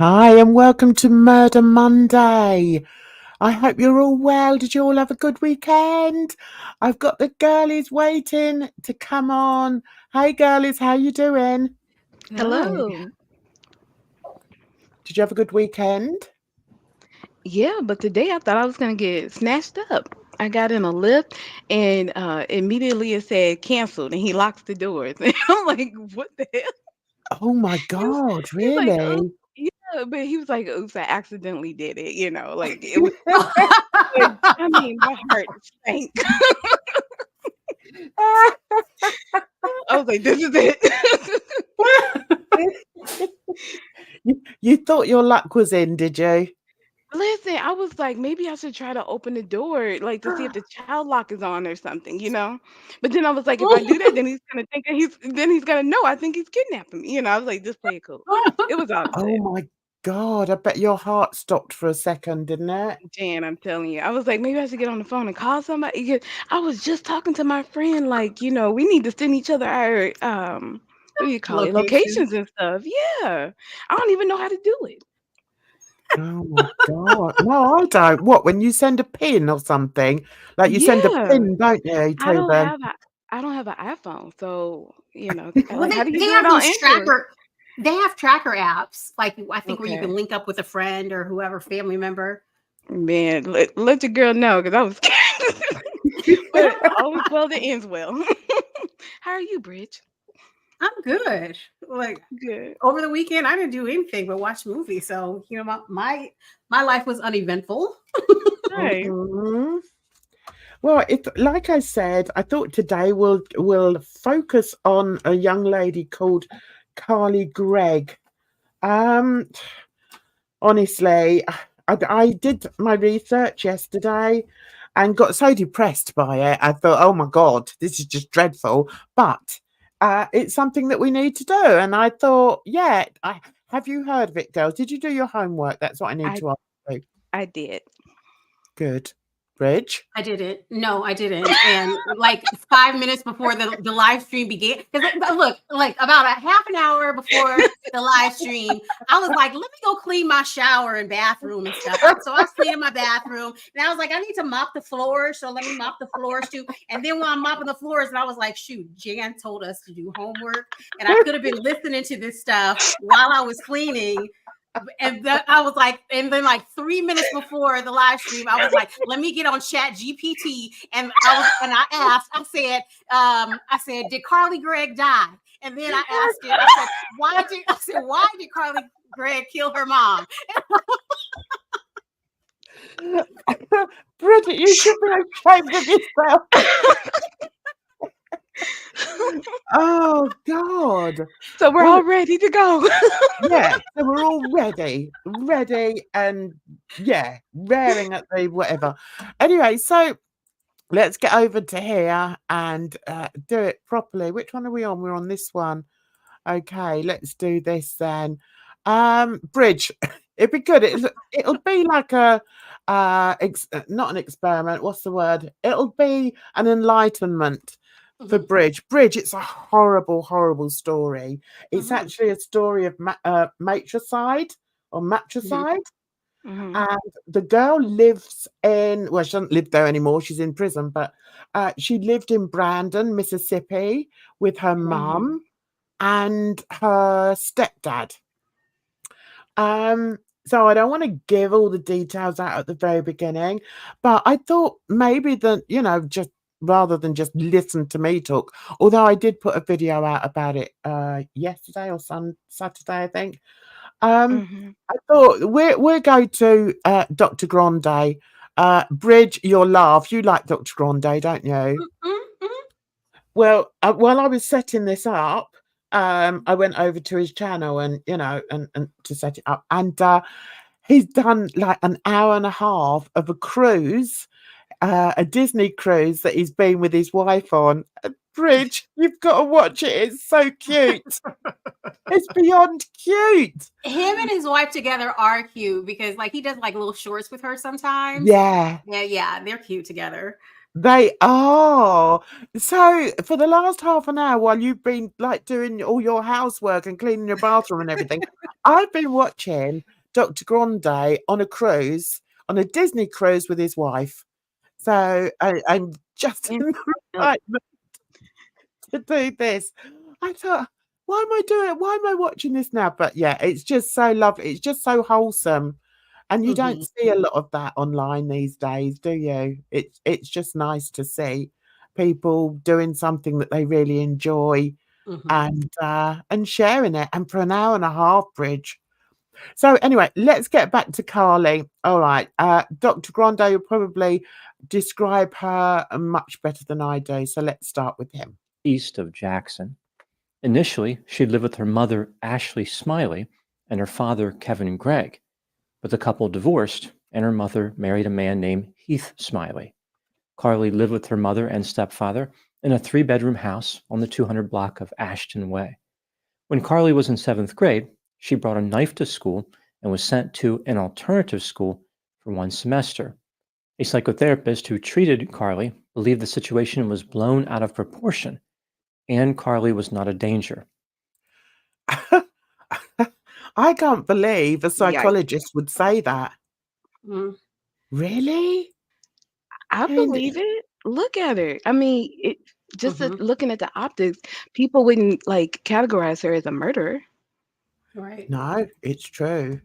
Hi, and welcome to Murder Monday. I hope you're all well. Did you all have a good weekend? I've got the girlies waiting to come on. Hey, girlies, how you doing? Hi. Hello. Did you have a good weekend? Yeah, but today I thought I was gonna get snatched up. I got in a lift and immediately it said canceled and he locks the doors. And I'm like, what the hell? Oh my He was, God, he was like, oh really? yeah, but he was like, oops, I accidentally did it, like it was I mean, my heart sank. I was like, this is it. You thought your luck was in, did you? Listen, I was like, maybe I should try to open the door, like to see if the child lock is on or something. But then I was like, if I do that, then he's gonna think that he's gonna know I think he's kidnapping me. I was like, just play it cool. It was all Oh good. my God, I bet your heart stopped for a second, didn't it? Jan, I'm telling you. I was like, maybe I should get on the phone and call somebody. 'Cause I was just talking to my friend, like, we need to send each other our what do you call it? Location. Locations and stuff. Yeah. I don't even know how to do it. Oh my God. No, I don't. What, when you send a pin or something? Like you send a Yeah. pin, don't you, I to don't them? have a I don't have an iPhone, so, Well, like, how do you they do it have on those Android? tracker. They have tracker apps, like I think where you can Okay. link up with a friend or whoever family member. Man, let your girl know because I was scared. But all is well that ends well. How are you, Bridge? I'm good. Like Good. over the weekend, I didn't do anything but watch movies. So my life was uneventful. Nice. Mhm. Well, like I said, I thought today we'll focus on a young lady called Carly Gregg. Um, Honestly, I did my research yesterday and got so depressed by it. I thought, oh my God, this is just dreadful. But it's something that we need to do. And I thought, yeah, have you heard of it, girls? Did you do your homework? That's what I need I to ask you. I did. Good. Bridge? I didn't. No, I didn't. And like 5 minutes before the live stream began, because look, like about a half an hour before the live stream, I was like, let me go clean my shower and bathroom and stuff. So I was cleaning my bathroom, and I was like, I need to mop the floors, so let me mop the floors too. And then when I'm mopping the floors, and I was like, shoot, Jan told us to do homework, and I could have been listening to this stuff while I was cleaning. And I was like, and then like 3 minutes before the live stream, I was like, let me get on Chat GPT. And I asked, I said, did Carly Gregg die? And then I asked it, why did Carly Gregg kill her mom? Bridget, you should be ashamed of yourself. Oh God. So we're Well, all ready to go. yeah, so we're all ready, and yeah, raring at the whatever. Anyway, so let's get over to here and do it properly. Which one are we on? We're on this one. Okay, let's do this then. Bridge. It'd be good. It'll be like not an experiment. What's the word? It'll be an enlightenment for Mhm, Bridge. It's a horrible, horrible story. It's mhm, actually a story of matricide or mhm, matricide. Hmm. And the girl lives in, well, she doesn't live there anymore. She's in prison, but she lived in Brandon, Mississippi with her Hmm. mum and her stepdad. So I don't want to give all the details out at the very beginning, but I thought maybe that, just rather than just listen to me talk, although I did put a video out about it yesterday or Saturday, I think. Hmm. I thought we're going to Dr. Grande. Bridge, your laugh. You like Dr. Grande, don't you? mhm, mhm. Well, while I was setting this up, I went over to his channel and and to set it up, and he's done like an hour and a half of a cruise, a Disney cruise that he's been with his wife on. Bridge, you've got to watch it. It's so cute. It's beyond cute. Him and his wife together are cute because like he does like little shorts with her sometimes. Yeah. Yeah, they're cute together. They are. So for the last half an hour while you've been like doing all your housework and cleaning your bathroom and everything, I've been watching Dr. Grande on a cruise, on a Disney cruise with his wife. So I'm just in the right mood to do this. I thought, why am I watching this now? But yeah, it's just so lovely. It's just so wholesome. And you don't see a lot of that online these days, do you? It's just nice to see people doing something that they really enjoy and sharing it. And for an hour and a half, Bridge. So anyway, let's get back to Carly. All right. Dr. Grande will probably describe her much better than I do. So let's start with him. East of Jackson. Initially, she lived with her mother, Ashley Smiley, and her father, Kevin Gregg. But the couple divorced, and her mother married a man named Heath Smiley. Carly lived with her mother and stepfather in a 3-bedroom house on the 200 block of Ashton Way. When Carly was in 7th grade, she brought a knife to school and was sent to an alternative school for 1 semester. A psychotherapist who treated Carly believed the situation was blown out of proportion, and Carly was not a danger. I can't believe a Yikes. psychologist would say that. Mm. Really? I mean, believe it. Look at her. I mean, just Mhm. looking at the optics, people wouldn't like categorize her as a murderer. Right. No, it's true.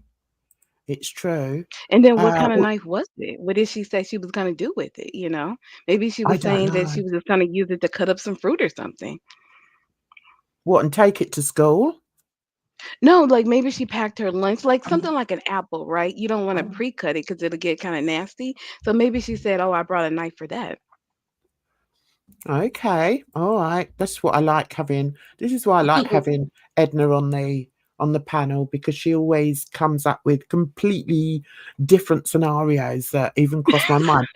It's true. And then what kind of Well, knife was it? What did she say she was going to do with it? You know, maybe she I was don't saying that know. she was just going to use it to cut up some fruit or something. What, and take it to school? No, like maybe she packed her lunch, like something like an apple, right? You don't want to pre-cut it because it'll get kind of nasty. So maybe she said, "Oh, I brought a knife for that." Okay, all right. That's what I like having. This is why I like having Edna on the panel, because she always comes up with completely different scenarios that even cross my mind.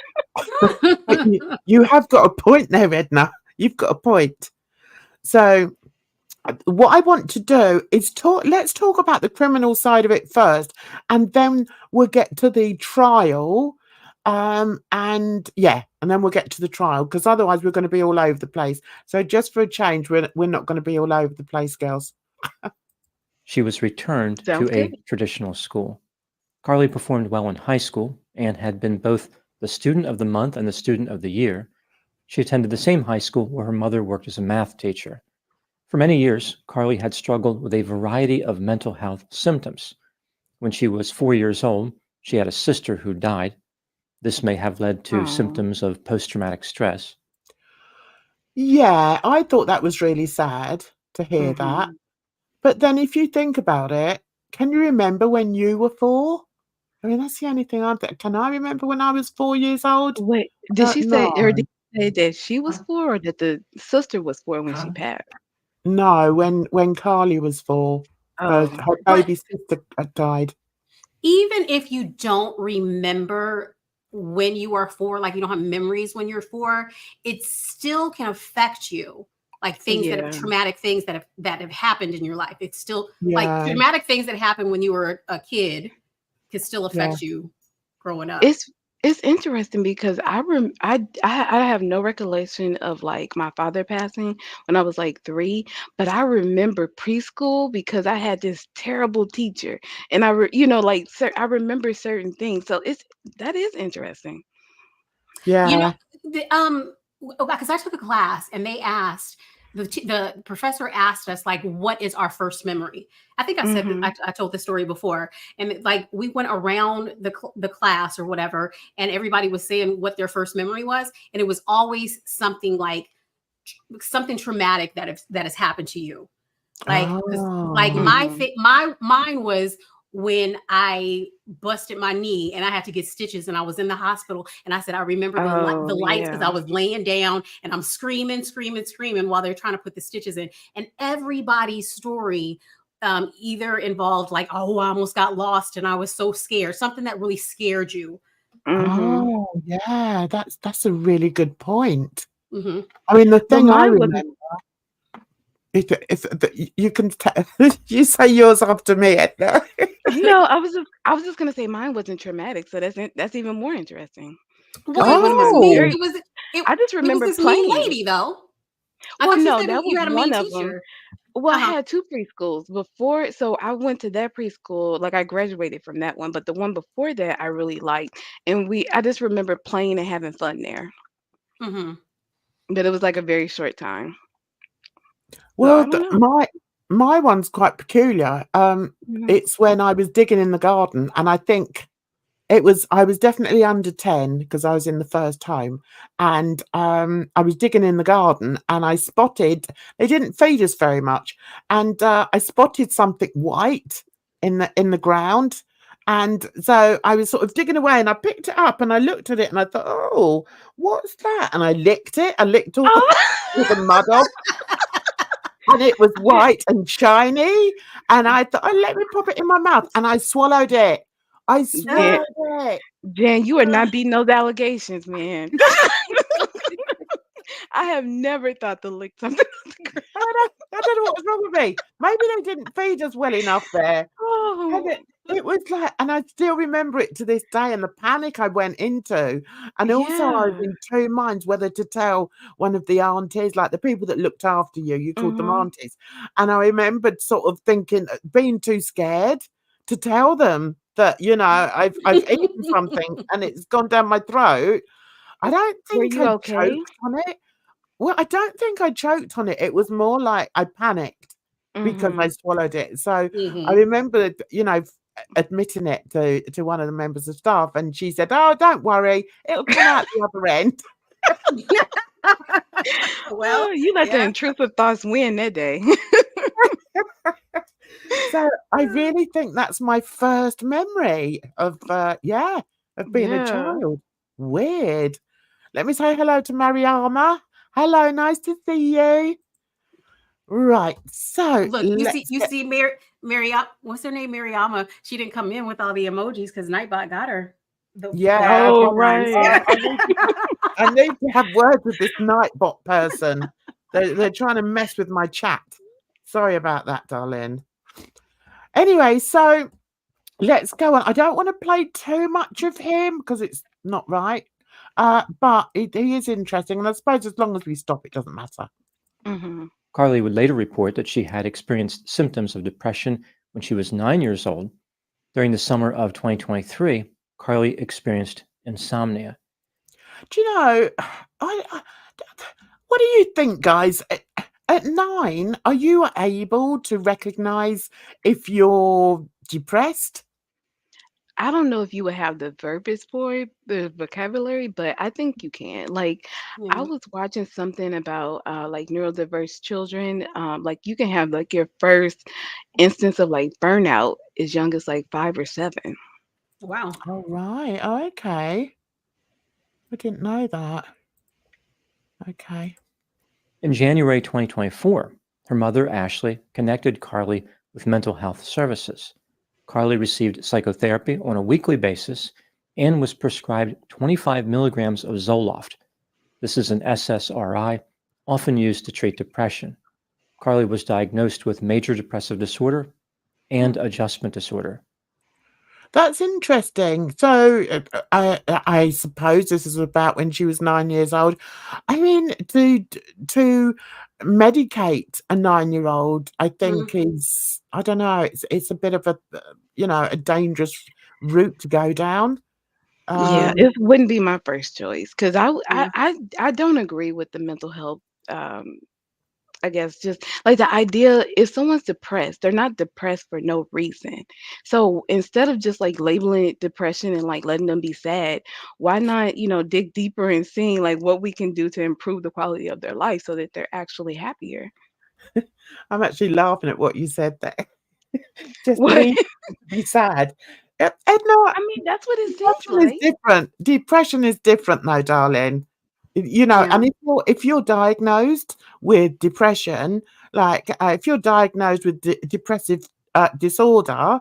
You have got a point there, Edna. You've got a point. So what I want to do is let's talk about the criminal side of it first, and then we'll get to the trial. And then we'll get to the trial, because otherwise we're going to be all over the place. So just for a change, we're not going to be all over the place, girls. She was returned Sounds to a good. traditional school. Carly performed well in high school and had been both the student of the month and the student of the year. She attended the same high school where her mother worked as a math teacher. For many years, Carly had struggled with a variety of mental health symptoms. When she was 4 years old, she had a sister who died. This may have led to Oh. symptoms of post-traumatic stress. Yeah, I thought that was really sad to hear that. But then if you think about it, can you remember when you were 4? I mean, that's the only thing can I remember when I was 4 years old? Wait, did she say, No. or did she say that she was 4 or that the sister was 4 when she passed? No, when Carly was 4, her Oh, But baby sister had died. even if you don't remember when you are 4, like you don't have memories when you're 4, it still can affect you. Like things that have yeah. traumatic things that have happened in your life. It's still like Yeah, traumatic things that happened when you were a kid can still yeah. affect you growing up. It's interesting because I have no recollection of like my father passing when I was like 3, but I remember preschool because I had this terrible teacher, and like I remember certain things. So that is interesting. You know, Yeah. because I took a class and they asked the professor asked us like, what is our first memory? I think I said that I told this story before, and like we went around the class or whatever, and everybody was saying what their first memory was, and it was always something like something traumatic that has happened to you. Like, like Oh. mine was when I busted my knee and I had to get stitches and I was in the hospital, and I said, I remember the Oh, lights because I yeah. was laying down and I'm screaming while they're trying to put the stitches in. And everybody's story either involved like, oh, I almost got lost and I was so scared, something that really scared you. Oh, yeah, that's a really good point. Mm-hmm. I mean, the Well, thing I mine remember, wasn't. if you can you say yours after me, Edna. No, I was just gonna say mine wasn't traumatic, so that's even more interesting. Well, Because like it one of my was me. Oh, very It was I just It was remember this mean playing. lady, though. I Well, thought you no, said that was you had a one mean of them. teacher. Well, I Uh-huh. had 2 preschools before, so I went to that preschool, like, I graduated from that one, but the one before that I really liked, and I just remember playing and having fun there, Mhm. but it was, like, a very short time. So, Well, I don't know. my one's quite peculiar. Mhm. It's when I was digging in the garden, and I think I was definitely under 10 because I was in the first home, and I was digging in the garden, and I spotted they didn't feed us very much, and I spotted something white in the ground, and so I was sort of digging away, and I picked it up, and I looked at it, and I thought, "Oh, what's that?" And I licked it. I licked all the Oh, all the mud off, and it was Jen white and shiny, and I thought, "Oh, let me pop it in my mouth," and I swallowed it. I Jen swallowed it. Jen, you are not beating those allegations, man. I have never thought to lick something off the ground. I don't know what was wrong with me. Maybe they didn't feed us well enough there. And Oh, it was like, and I still remember it to this day, and the panic I went into. And also I was yeah. in two minds whether to tell one of the aunties, like the people that looked after you, you called them Mhm. aunties. And I remembered sort of thinking, being too scared to tell them that, I've eaten something and it's gone down my throat. I don't Were think you I okay? choked on it. Well, I don't think I choked on it. It was more like I panicked because I Mhm. swallowed it. So I Mhm. remember, admitting it to one of the members of staff, and she said, "Oh, don't worry, it'll come out the other end." Well, Oh, you let the yeah. intrusive thoughts win that day. So I really think that's my first memory of, of being a Yeah. child. Weird. Let me say hello to Mariama. Hello, nice to see you. Right, so Look, let's you get see what's her name? Mariama. She didn't come in with all the emojis because Nightbot got her yeah, Oh, the well, ones. right. Yeah. I need to have words with this Nightbot person. They're trying to mess with my chat. Sorry about that, darling. Anyway, so let's go on. I don't want to play too much of him because it's not right. But he is interesting, and I suppose as long as we stop, it doesn't matter. Mhm. Carly would later report that she had experienced symptoms of depression when she was 9 years old. During the summer of 2023, Carly experienced insomnia. Do you know? I what do you think, guys? At 9, are you able to recognize if you're depressed? I don't know if you would have the verbiage for it, the vocabulary, but I think you can. Like, I Yeah. was watching something about like neurodiverse children. Like you can have like your first instance of like burnout as young as like 5 or 7. Wow. Oh, right. Oh, okay. I didn't know that. Okay. In January 2024, her mother, Ashley, connected Carly with mental health services. Carly received psychotherapy on a weekly basis and was prescribed 25 milligrams of Zoloft. This is an SSRI, often used to treat depression. Carly was diagnosed with major depressive disorder and adjustment disorder. That's interesting. So, I suppose this is about when she was 9 years old. I mean, to medicate a 9-year-old, I Mhm. think is, I don't know, it's a bit of a, a dangerous route to go down. Yeah, Um, it wouldn't be my first choice because Yeah. I don't agree with the mental health. Um, I guess just like the idea if someone's depressed, they're not depressed for no reason. So instead of just like labeling it depression and like letting them be sad, why not, dig deeper and seeing like what we can do to improve the quality of their life so that they're actually happier? I'm actually laughing at what you said there. Just What leave them to be sad. Edna, I mean, that's what it seems depression is like. different. Depression is different though, darling. Yeah. And if you're diagnosed with depression, like, if you're diagnosed with depressive disorder,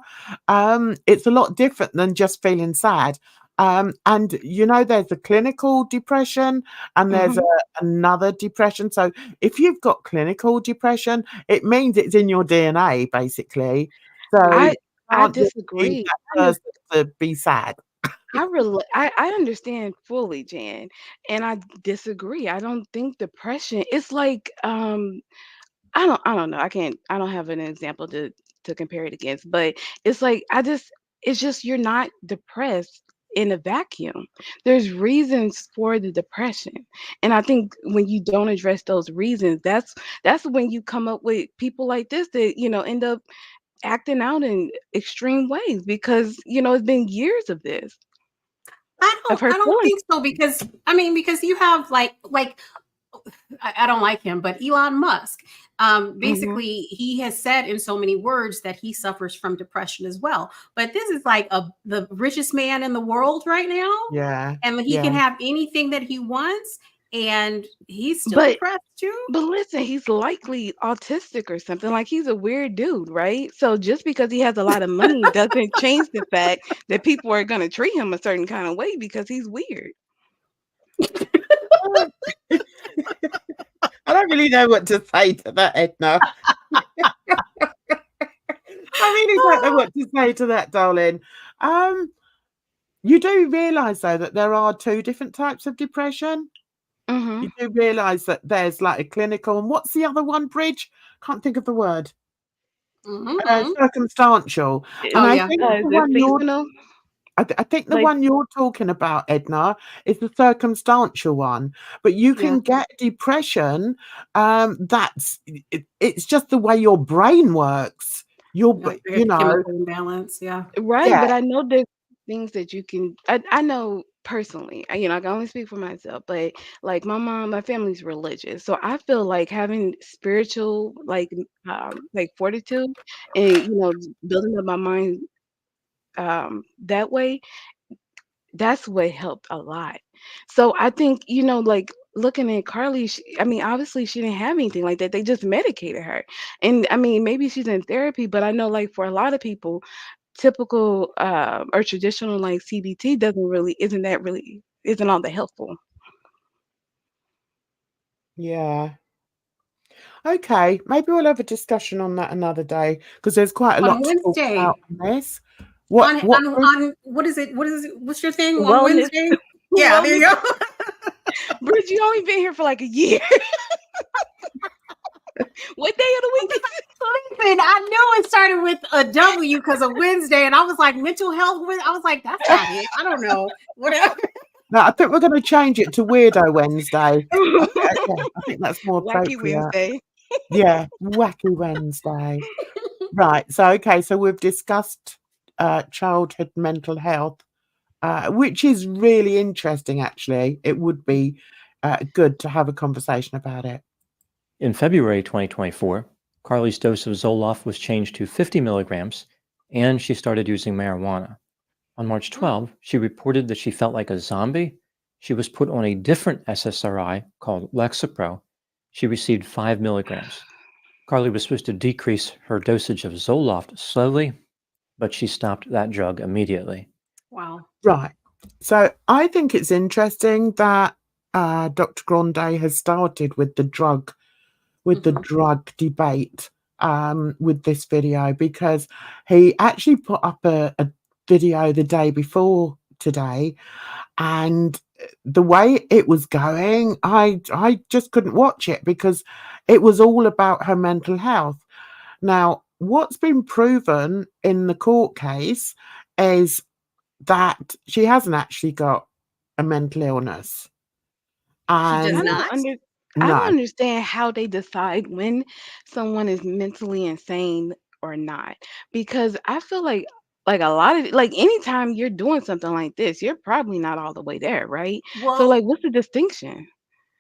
it's a lot different than just feeling sad. And there's a clinical depression and there's Mhm. another depression. So if you've got clinical depression, it means it's in your DNA, basically. So you I can't just use disagree. that Kind of person to be sad. I understand fully, Jan, and I disagree. I don't think depression. It's like I don't know. I don't have an example to compare it against, but it's like it's just you're not depressed in a vacuum. There's reasons for the depression. And I think when you don't address those reasons, that's when you come up with people like this that, end up acting out in extreme ways because, it's been years of this. Of her I don't feeling. think so because because you have I don't like him, but Elon Musk, Mhm. basically he has said in so many words that he suffers from depression as well. But this is like the richest man in the world right now, Yeah, and he can yeah. have anything that he wants, and he's still But depressed too. But listen, he's likely autistic or something. Like he's a weird dude, right? So just because he has a lot of money doesn't change the fact that people are gonna treat him a certain kind of way because he's weird. I don't really know what to say to that, Edna. I really don't know what to say to that, darling. Um, you do realise though that there are two different types of depression. Hmm. You do realise that there's like a clinical, and what's the other one, Bridge? Can't think of the word. Mm-hmm. Circumstantial. And Oh I yeah. think Is the it one you're seasonal? I think the Like, one you're talking about, Edna, is the circumstantial one. But you Yeah. can get depression. It's just the way your brain works. Like a You know, chemical imbalance. Yeah. right, yeah, but I know there's things that you can. I know personally. I can only speak for myself, but like my family's religious, so I feel like having spiritual like fortitude and building up my mind that way, that's what helped a lot. So I think, like looking at Carly, obviously she didn't have anything like that. They just medicated her. And maybe she's in therapy, but I know like for a lot of people, typical or traditional like CBT isn't all that helpful. yeah. Okay, maybe we'll have a discussion on that another day because there's quite a On lot to talk Wednesday. about on this. What, Bridge? On what is it? What's your thing on Wellness, Wednesday? Yeah, there wellness. you go. Bridge, you only been here for like a year. What day of the week is it? Sleeping. I knew it started with a W because of Wednesday, and I was like mental health. I was like, that's not it. I don't know. Whatever. No, I think we're going to change it to Weirdo Wednesday. I think that's more Wacky appropriate. Wednesday. Yeah, Wacky Wednesday. Right. So, okay. So we've discussed childhood mental health, which is really interesting, actually. It would be good to have a conversation about it. In February 2024, Carly's dose of Zoloft was changed to 50 milligrams, and she started using marijuana. On March 12, she reported that she felt like a zombie. She was put on a different SSRI called Lexapro. She received 5 milligrams. Carly was supposed to decrease her dosage of Zoloft slowly, but she stopped that drug immediately. Wow. Right. So I think it's interesting that Dr. Grande has started with the drug debate with this video because he actually put up a video the day before today, and the way it was going, I just couldn't watch it because it was all about her mental health. Now, what's been proven in the court case is that she hasn't actually got a mental illness. She does I And don't not. under I don't no, understand how they decide when someone is mentally insane or not. Because I feel like a lot of like anytime you're doing something like this, you're probably not all the way there, right? So like Well, what's the distinction?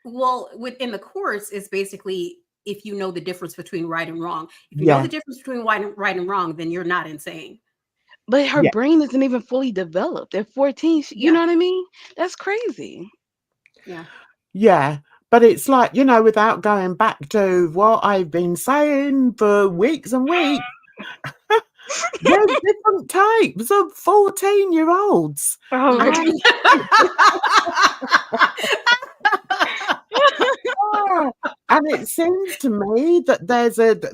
within the course is basically if you know the difference between right and wrong. If you know yeah, the difference between right and wrong, then you're not insane. But her yeah, brain isn't even fully developed. At 14, you Yeah. know what I mean? That's crazy. Yeah. yeah. But it's like, without going back to what I've been saying for weeks and weeks, there's different types of 14-year-olds. All Mhm. And, right. and it seems to me that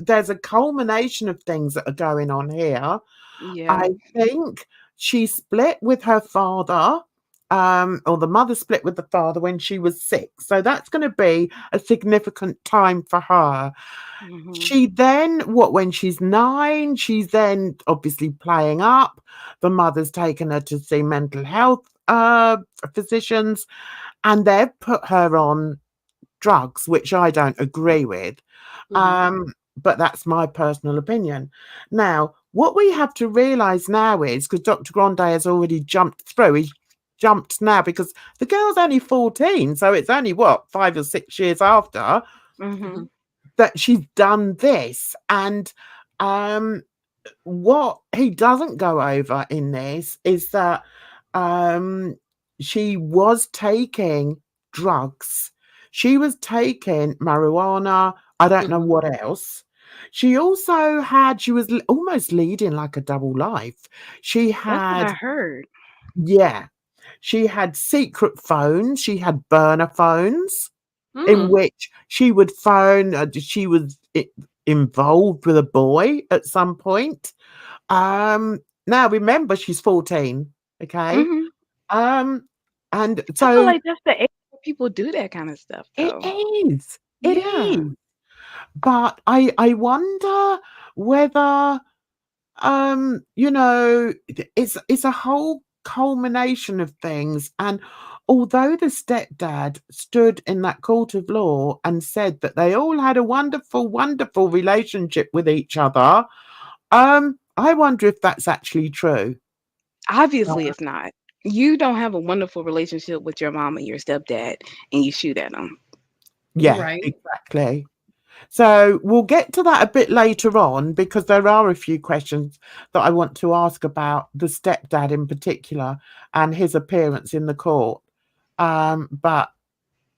there's a culmination of things that are going on here. Yeah. I think she split with her father, or the mother split with the father when she was 6. So that's going to be a significant time for her. Mhm. She then, when she's 9, she's then obviously playing up. The mother's taken her to see mental health physicians, and they've put her on drugs, which I don't agree with. But that's my personal opinion. Now, what we have to realize now is, because Dr. Grande has already jumped through, he's jumped now because the girl's only 14, so it's only 5 or 6 years after Mhm. that she's done this. And what he doesn't go over in this is that she was taking drugs. She was taking marijuana. I don't know what else. She also she was almost leading like a double life. She That's what I had, heard. yeah, she had secret phones. She had burner phones in Mm. which she would phone. She was involved with a boy at some point. Now remember, she's 14. Okay. Mhm. And I feel so like that's the age where people do that kind of stuff, it though. is. It Yeah. is. But I wonder whether it's a whole culmination of things. And although the stepdad stood in that court of law and said that they all had a wonderful, wonderful relationship with each other, I wonder if that's actually true. Obviously, it's not. You don't have a wonderful relationship with your mom and your stepdad, and you shoot at them. Yeah, Right. exactly. So we'll get to that a bit later on, because there are a few questions that I want to ask about the stepdad in particular and his appearance in the court. But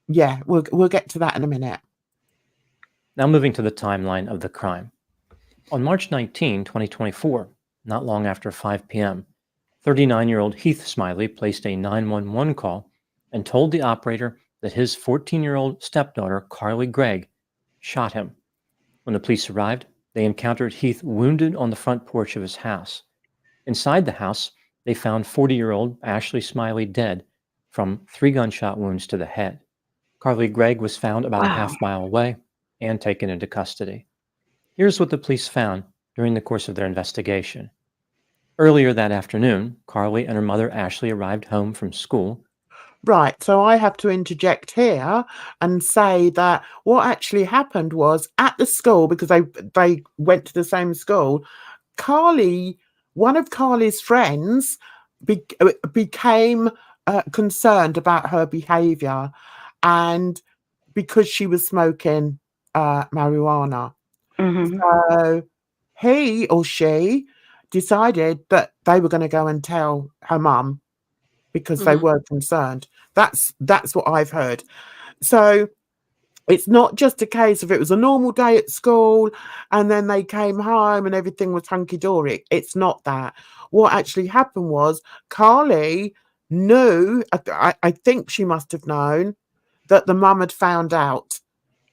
yeah, we'll get to that in a minute. Now moving to the timeline of the crime. On March 19, 2024, not long after 5 p.m., 39-year-old Heath Smiley placed a 911 call and told the operator that his 14-year-old stepdaughter, Carly Gregg, shot him. When the police arrived, they encountered Heath wounded on the front porch of his house. Inside the house, they found 40-year-old Ashley Smiley dead from 3 gunshot wounds to the head. Carly Gregg was found about a Wow. half-mile away and taken into custody. Here's what the police found during the course of their investigation. Earlier that afternoon, Carly and her mother Ashley arrived home from school. Right, so I have to interject here and say that what actually happened was, at the school, because they went to the same school, one of Carly's friends became concerned about her behavior, and because she was smoking marijuana. Mhm. So he or she decided that they were going to go and tell her mum because they were concerned. That's what I've heard. So it's not just a case of it was a normal day at school and then they came home and everything was hunky-dory. It's not that. What actually happened was Carly knew, I think she must have known, that the mum had found out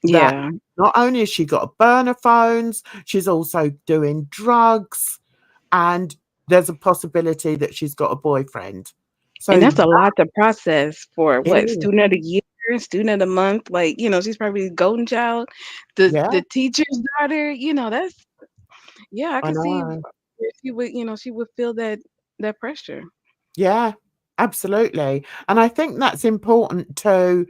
that Yeah. not only has she got burner phones, she's also doing drugs, and there's a possibility that she's got a boyfriend. And So that's a lot to process for it what? is. Student of the year, student of the month. Like, she's probably the golden child, the Yeah, the teacher's daughter. That's yeah. I I could see know. where she would feel that pressure. Yeah, absolutely. And I think that's important too.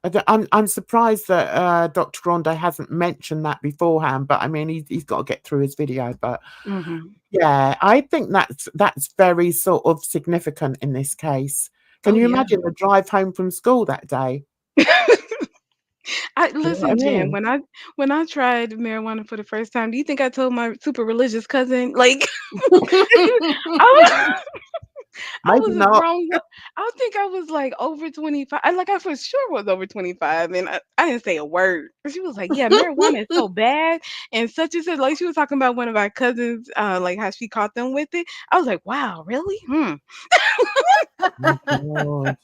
I'm surprised that Dr. Grande hasn't mentioned that beforehand, but I mean, he's got to get through his video. But Mhm. yeah, I think that's very sort of significant in this case. Can Oh you yeah. imagine the drive home from school that day? I You know what I listen, Jan. mean? When I tried marijuana for the first time, do you think I told my super religious cousin? Like, I was, I Maybe was a not. grown. I think I was like over 25. I for sure was over 25, and I didn't say a word. But she was like, "Yeah, marijuana is so bad," and such and such. Like she was talking about one of our cousins, like how she caught them with it. I was like, "Wow, really? Hmm." Oh, God.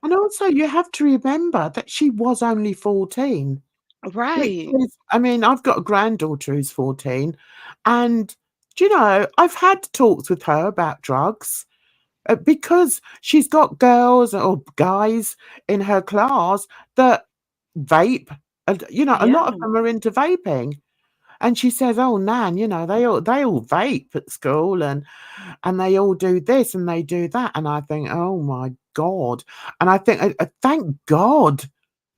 And also, you have to remember that she was only 14. Which Right. is, I mean, I've got a granddaughter who's 14, and Do you know, I've had talks with her about drugs because she's got girls or guys in her class that vape. And, you know, a lot of Yeah. them are into vaping. And she says, "Oh, Nan, you know, they all vape at school and they all do this and they do that." And I think, "Oh my God." And I think, thank God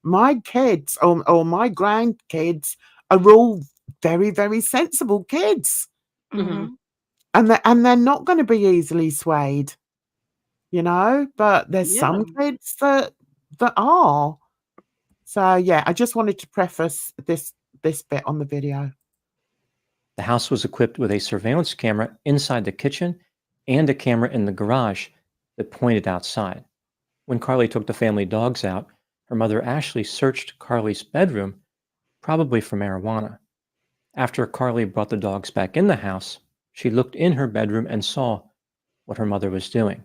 my kids or my grandkids are all very, very sensible kids. Mhm. Mhm. And they're not going to be easily swayed, you know, but there's Yeah. some kids that are. So yeah, I just wanted to preface this bit on the video. The house was equipped with a surveillance camera inside the kitchen and a camera in the garage that pointed outside. When Carly took the family dogs out, her mother Ashley searched Carly's bedroom, probably for marijuana. After Carly brought the dogs back in the house, she looked in her bedroom and saw what her mother was doing.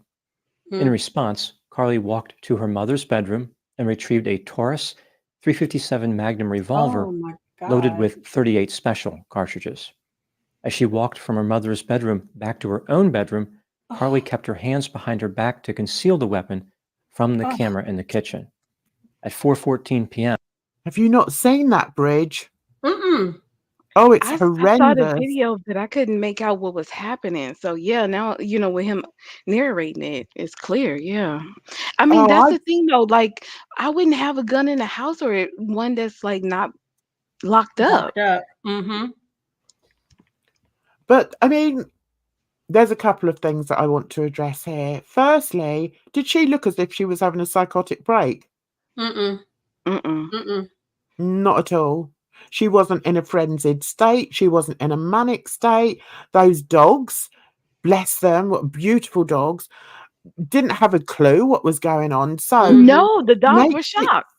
In Mm. response, Carly walked to her mother's bedroom and retrieved a Taurus 357 Magnum revolver Oh my loaded God. with 38 special cartridges. As she walked from her mother's bedroom back to her own bedroom, Carly Oh, kept her hands behind her back to conceal the weapon from the oh. camera in the kitchen. At 4:14 p.m., Have you not seen that, Bridge? Mm-mm. Oh, it's I saw the horrendous. video, but I couldn't make out what was happening. So yeah, now with him narrating it, it's clear. Yeah, I mean Oh, that's I the thing though. Like I wouldn't have a gun in the house or one that's like not locked up. Locked up. Mhm. but I mean, there's a couple of things that I want to address here. Firstly, did she look as if she was having a psychotic break? Mm-mm. Mm-mm. Mm-mm. Not at all. She wasn't in a frenzied state. She wasn't in a manic state. Those dogs, bless them, what beautiful dogs, didn't have a clue what was going on. So Mhm. No, the dogs were makes it shocked.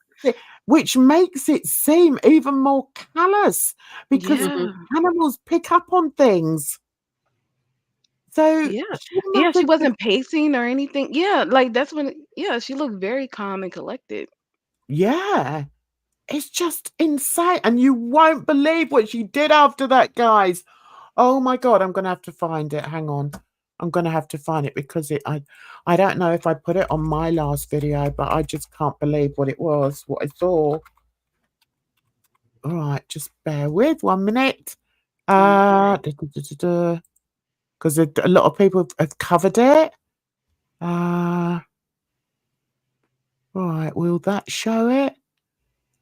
which makes it seem even more callous because Mhm. Yeah, animals pick up on things. So yeah, she yeah. must She have just, wasn't pacing or anything. Yeah, like that's when. Yeah, she looked very calm and collected. yeah, it's just insane. And you won't believe what she did after that, guys. Oh my God, I'm gonna have to find it. Hang on. I'm gonna have to find it because I don't know if I put it on my last video, but I just can't believe what it was, what I saw. All right, just bear with 1 minute. Because a lot of people have covered it. Right, will that show it?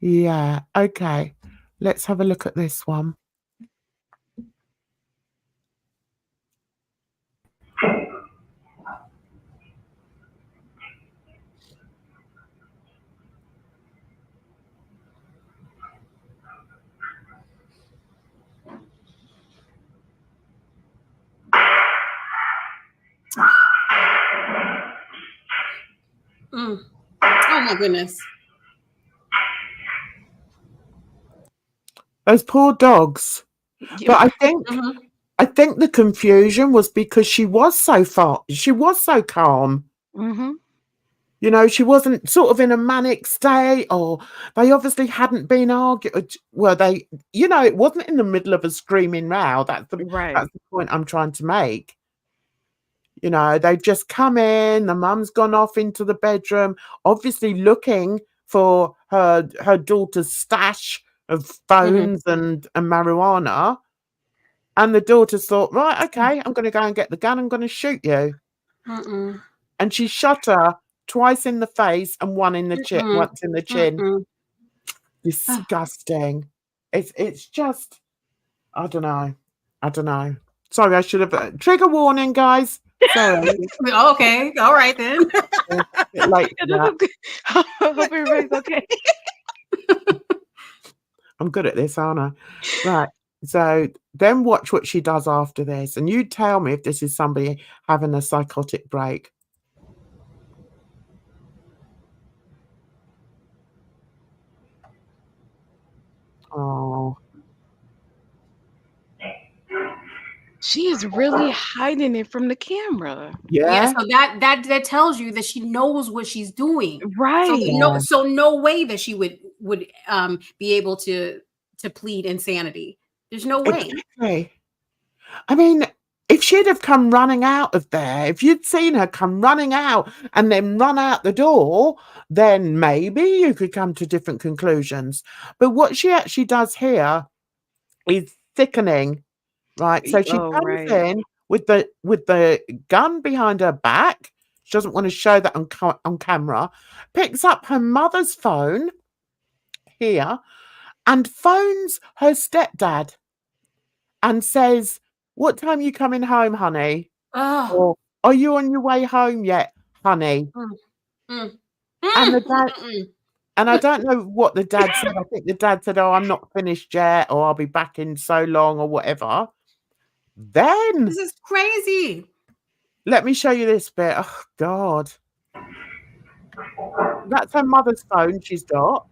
Yeah, okay. Let's have a look at this one. Mm. Oh my goodness. Those poor dogs. Yeah, But Mhm. I think the confusion was because she was so calm. mm-hmm. You know, she wasn't sort of in a manic state, or they obviously hadn't been arguing. Well, it wasn't in the middle of a screaming row. Right. That's the point I'm trying to make. You know, they've just come in, the mum's gone off into the bedroom, obviously looking for her daughter's stash of Mhm. phones and marijuana. And the daughter's thought, right, okay, I'm going to go and get the gun. I'm going to shoot you. Mm-mm. And she shot her twice in the face and Mm-mm. once in the chin. Mm-mm. Ah. Disgusting. It's just, I don't know. I don't know. Sorry, I should have trigger warning, guys. Sorry. Okay. All right then. A bit late Yeah, for that's that. okay. I hope everybody's okay. I'm good at this, aren't I? Right. So then watch what she does after this. And you tell me if this is somebody having a psychotic break. Oh, She is really hiding it from the camera. Yeah. yeah. So that tells you that she knows what she's doing. So Right. Yeah. no way that she would be able to plead insanity. There's no way. Exactly. I mean, if she'd have come running out of there, if you'd seen her come running out and then run out the door, then maybe you could come to different conclusions. But what she actually does here is sickening, right? So she Oh, comes right. in with the gun behind her back. She doesn't want to show that on camera. Picks up her mother's phone here and phones her stepdad and says, "What time are you coming home, honey?" Oh. Or, "Are you on your way home yet, honey?" Mm, mm, And the mm, dad, and I don't know what the dad said. I think the dad said, "Oh, I'm not finished yet," or "I'll be back in so long," or whatever. Then This is crazy. let me show you this bit. Oh God. That's her mother's phone she's got.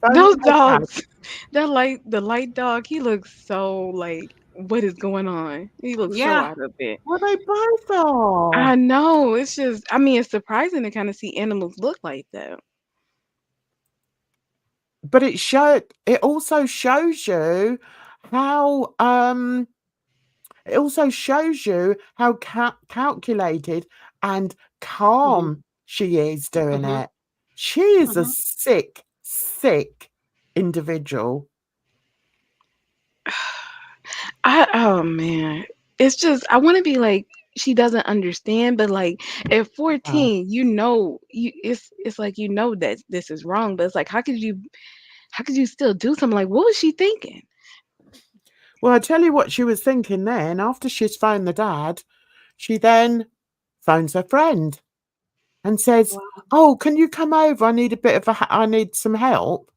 Phoning Those her dad. dogs, the light dog, he looks so like, what is going on? He looks so Yeah. out of it. Well, they both are. I know. It's just, I mean, it's surprising to kind of see animals look like that. But it also shows you how calculated and Mhm, calm she is doing mhm, it. She is a mhm. sick, sick individual. Oh man. It's just I want to be like she doesn't understand, but like at Uh, 14, it's like that this is wrong, but it's like how could you still do something like what was she thinking? Well, I tell you what she was thinking then. After she's phoned the dad, she then phones her friend and says, Wow. "Oh, can you come over? I need a bit of I need some help."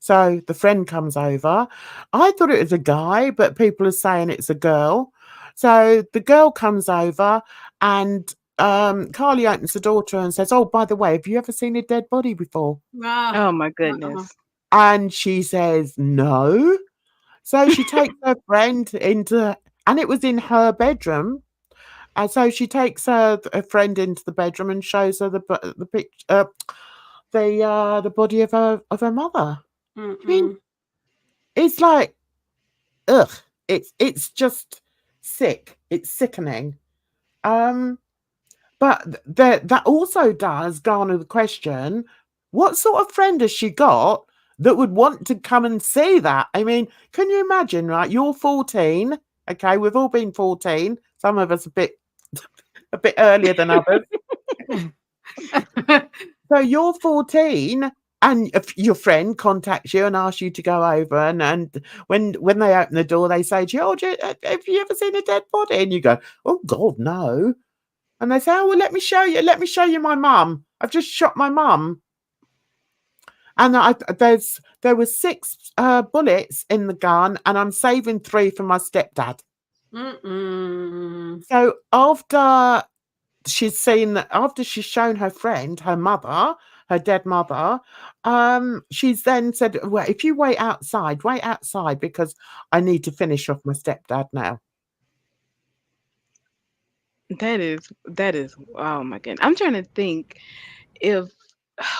So the friend comes over. I thought it was a guy, but people are saying it's a girl. So the girl comes over and Carly opens the door to her and says, "Oh, by the way, have you ever seen a dead body before?" Ah, Oh my uh-uh. goodness. And she says, "No." So she takes her friend into, and it was in her bedroom. And so she takes her friend into the bedroom and shows her the picture, the body of her mother. I mean, Mm-mm. it's like, ugh, it's just sick. It's sickening. Um, but that also does garner the question: what sort of friend has she got that would want to come and see that? I mean, can you imagine? Right, you're 14. Okay, we've all been 14. Some of us a bit earlier than others. So you're 14 and if your friend contacts you and asks you to go over and when they open the door, they say to you, "Oh, have you ever seen a dead body?" And you go, "Oh God, no." And they say, "Oh, well, let me show you. Let me show you my mum. I've just shot my mum." And there were 6 bullets in the gun, and I'm saving 3 for my stepdad. Mm-mm. So after after she's shown her friend, her mother, her dead mother, she's then said, "Well, if you wait outside because I need to finish off my stepdad now." That is oh my goodness. I'm trying to think if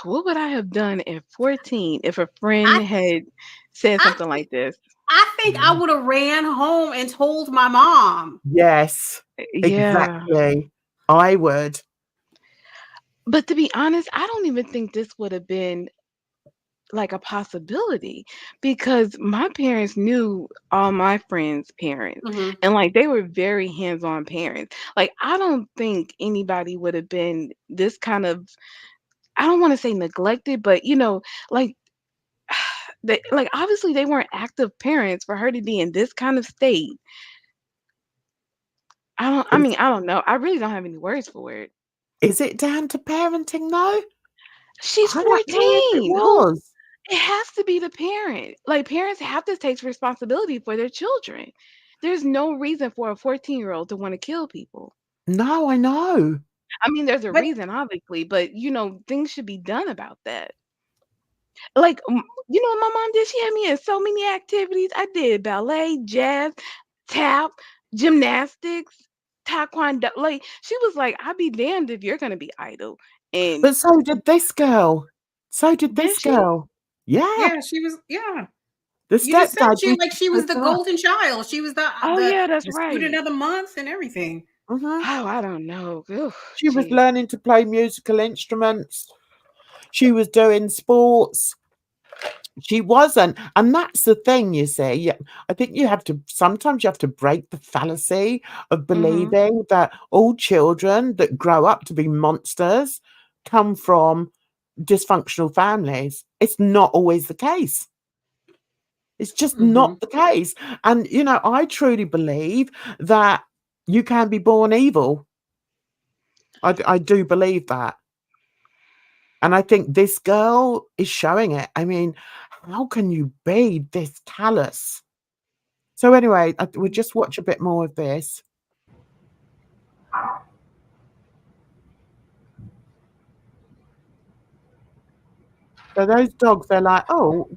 what would I have done at 14 if a friend I had said I something think like this? I think I Mm. would have ran home and told my mom. Yes, Yeah. exactly. I would. But to be honest, I don't even think this would have been like a possibility because my parents knew all my friends' parents Mhm. and like they were very hands-on parents. Like I don't think anybody would have been this kind of I don't want to say neglected, but like they like obviously they weren't active parents for her to be in this kind of state. I Is mean, I don't know. I really don't have any words for it. is it down to parenting though? She's I don't know if it 14. Who was. It has to be the parent. Like parents have to take responsibility for their children. There's no reason for a 14-year-old to want to kill people. No, I know. I mean, there's a But reason, obviously, but things should be done about that. Like, what my mom did? She had me in so many activities. I did ballet, jazz, tap, gymnastics, taekwondo. Like, she was like, "I'd be damned if you're gonna be idle." And But so did this girl. So did did this she? girl. Yeah. yeah, she was yeah. The You just said stepdad. she was the golden child. She was Oh yeah, that's the right. student of the month and everything. Mhm. Oh, I don't know. Ugh, She was jeez. learning to play musical instruments. She was doing sports. She wasn't, and that's the thing, you see. I think sometimes you have to break the fallacy of believing that all children that grow up to be monsters come from dysfunctional families. It's not always the case. It's just not the case. And, I truly believe that you can be born evil. I do believe that. And I think this girl is showing it. I mean, how can you be this callous? So anyway, we'll just watch a bit more of this. So those dogs, they're like, oh,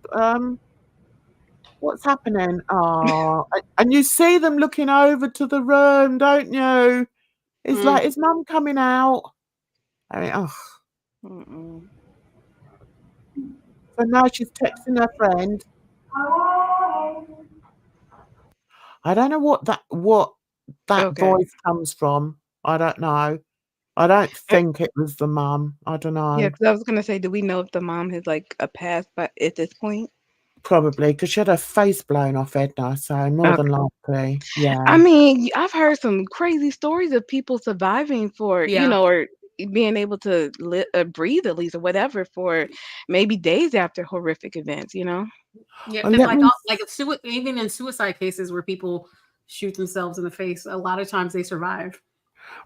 what's happening? Oh, and you see them looking over to the room, don't you? It's like, is mum coming out? I mean, oh. So now she's texting her friend. I don't know what that Okay. voice comes from. I don't know. I don't think it was the mum. I don't Yeah, know. because I was gonna say, do we know if the mom has like a past but at this point? Probably because she had her face blown off, Edna. So more than likely, yeah. I mean, I've heard some crazy stories of people surviving for, or being able to breathe at least or whatever for maybe days after horrific events. Yeah, Well, because even in suicide cases where people shoot themselves in the face, a lot of times they survive.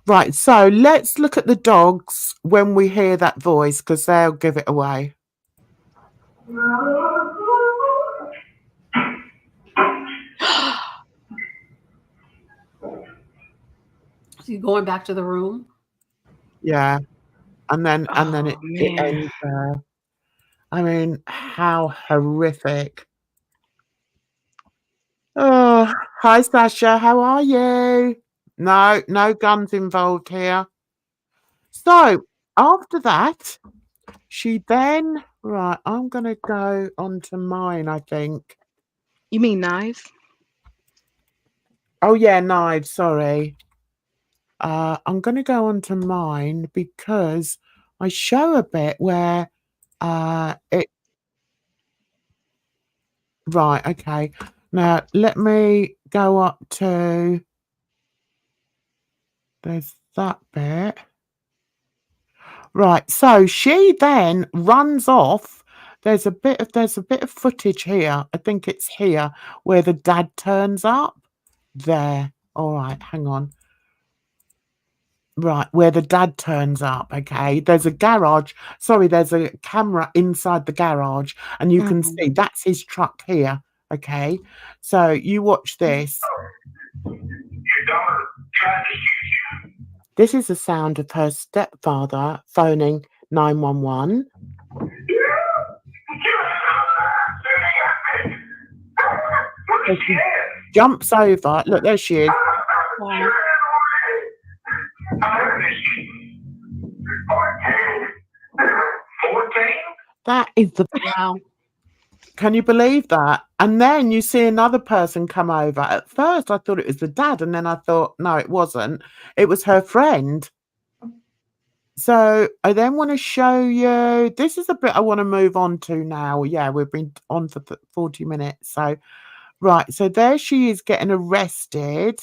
Right, so let's look at the dogs when we hear that voice because they'll give it away. So going back to the room. Yeah, and then it man. ends there. I mean, how horrific. Oh, hi Sasha, how are you? No guns involved here. So after that, she then right. I'm gonna go on to mine. I think. You mean knives? Oh yeah, knives. Sorry. I'm gonna go on to mine because I show a bit where it. Right. Okay. Now let me go up to. There's that bit. Right, so she then runs off. There's a bit of footage here. I think it's here where the dad turns up. There. All right, hang on. Right, where the dad turns up, okay? There's a garage. Sorry, there's a camera inside the garage, and you can see that's his truck here, okay? So you watch this. Your daughter tried to shoot you. This is the sound of her stepfather phoning 911. So she jumps over. Look, there she is. Wow. That is the. Wow. Can you believe that? And then you see another person come over. At first, I thought it was the dad, and then I thought, no, it wasn't. It was her friend. So I then want to show you. This is a bit I want to move on to now. Yeah, we've been on for 40 minutes. So, right. So there she is getting arrested.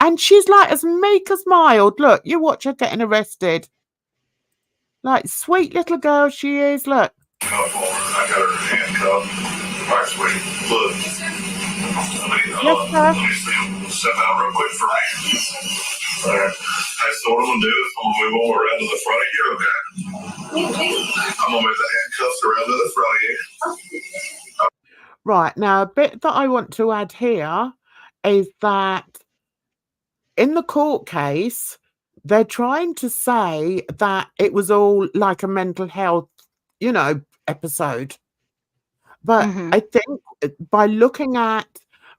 And she's like as meek as mild. Look, you watch her getting arrested. Like, sweet little girl she is. Look. I got her handcuffed. Right, sweet. Look. Let me step out real quick for me. All right. That's what I'm going to do. I'm going to move over around to the front of you, okay? I'm going to move the handcuffs around to the front of you. Right. Now, a bit that I want to add here is that in the court case, they're trying to say that it was all like a mental health, episode. But I think by looking at,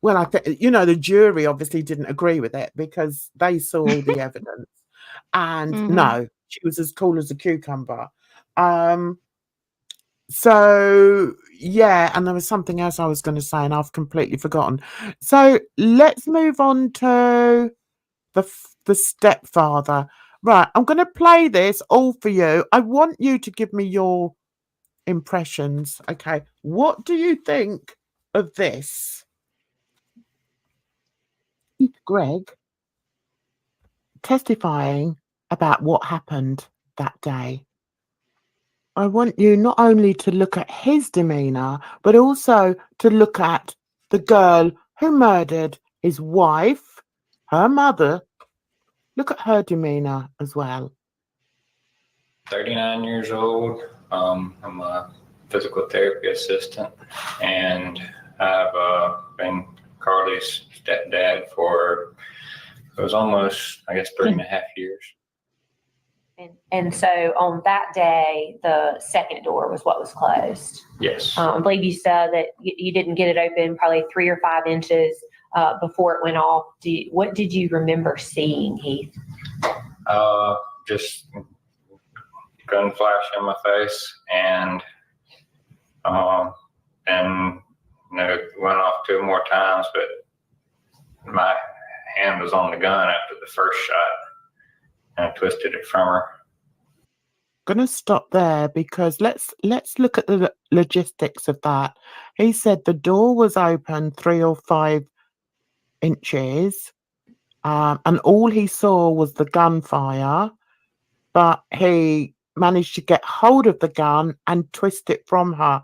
well, I think, the jury obviously didn't agree with it because they saw all the evidence. And no, she was as cool as a cucumber. So, yeah, and there was something else I was going to say, and I've completely forgotten. So let's move on to the stepfather. Right, I'm going to play this all for you. I want you to give me your impressions. Okay, what do you think of this? Gregg testifying about what happened that day. I want you not only to look at his demeanour, but also to look at the girl who murdered his wife, her mother. Look at her demeanour as well. 39 years old. I'm a physical therapy assistant, and I've been Carly's stepdad for, it was almost, I guess, 3.5 years. And so on that day, the second door was what was closed. Yes. I believe you said that you didn't get it open probably 3 or 5 inches before it went off. What did you remember seeing, Heath? Just gun flash in my face, and it went off 2 more times, but my hand was on the gun after the first shot, and I twisted it from her. Gonna stop there because let's look at the logistics of that. He said the door was open 3 or 5 inches, and all he saw was the gunfire, but he managed to get hold of the gun and twist it from her.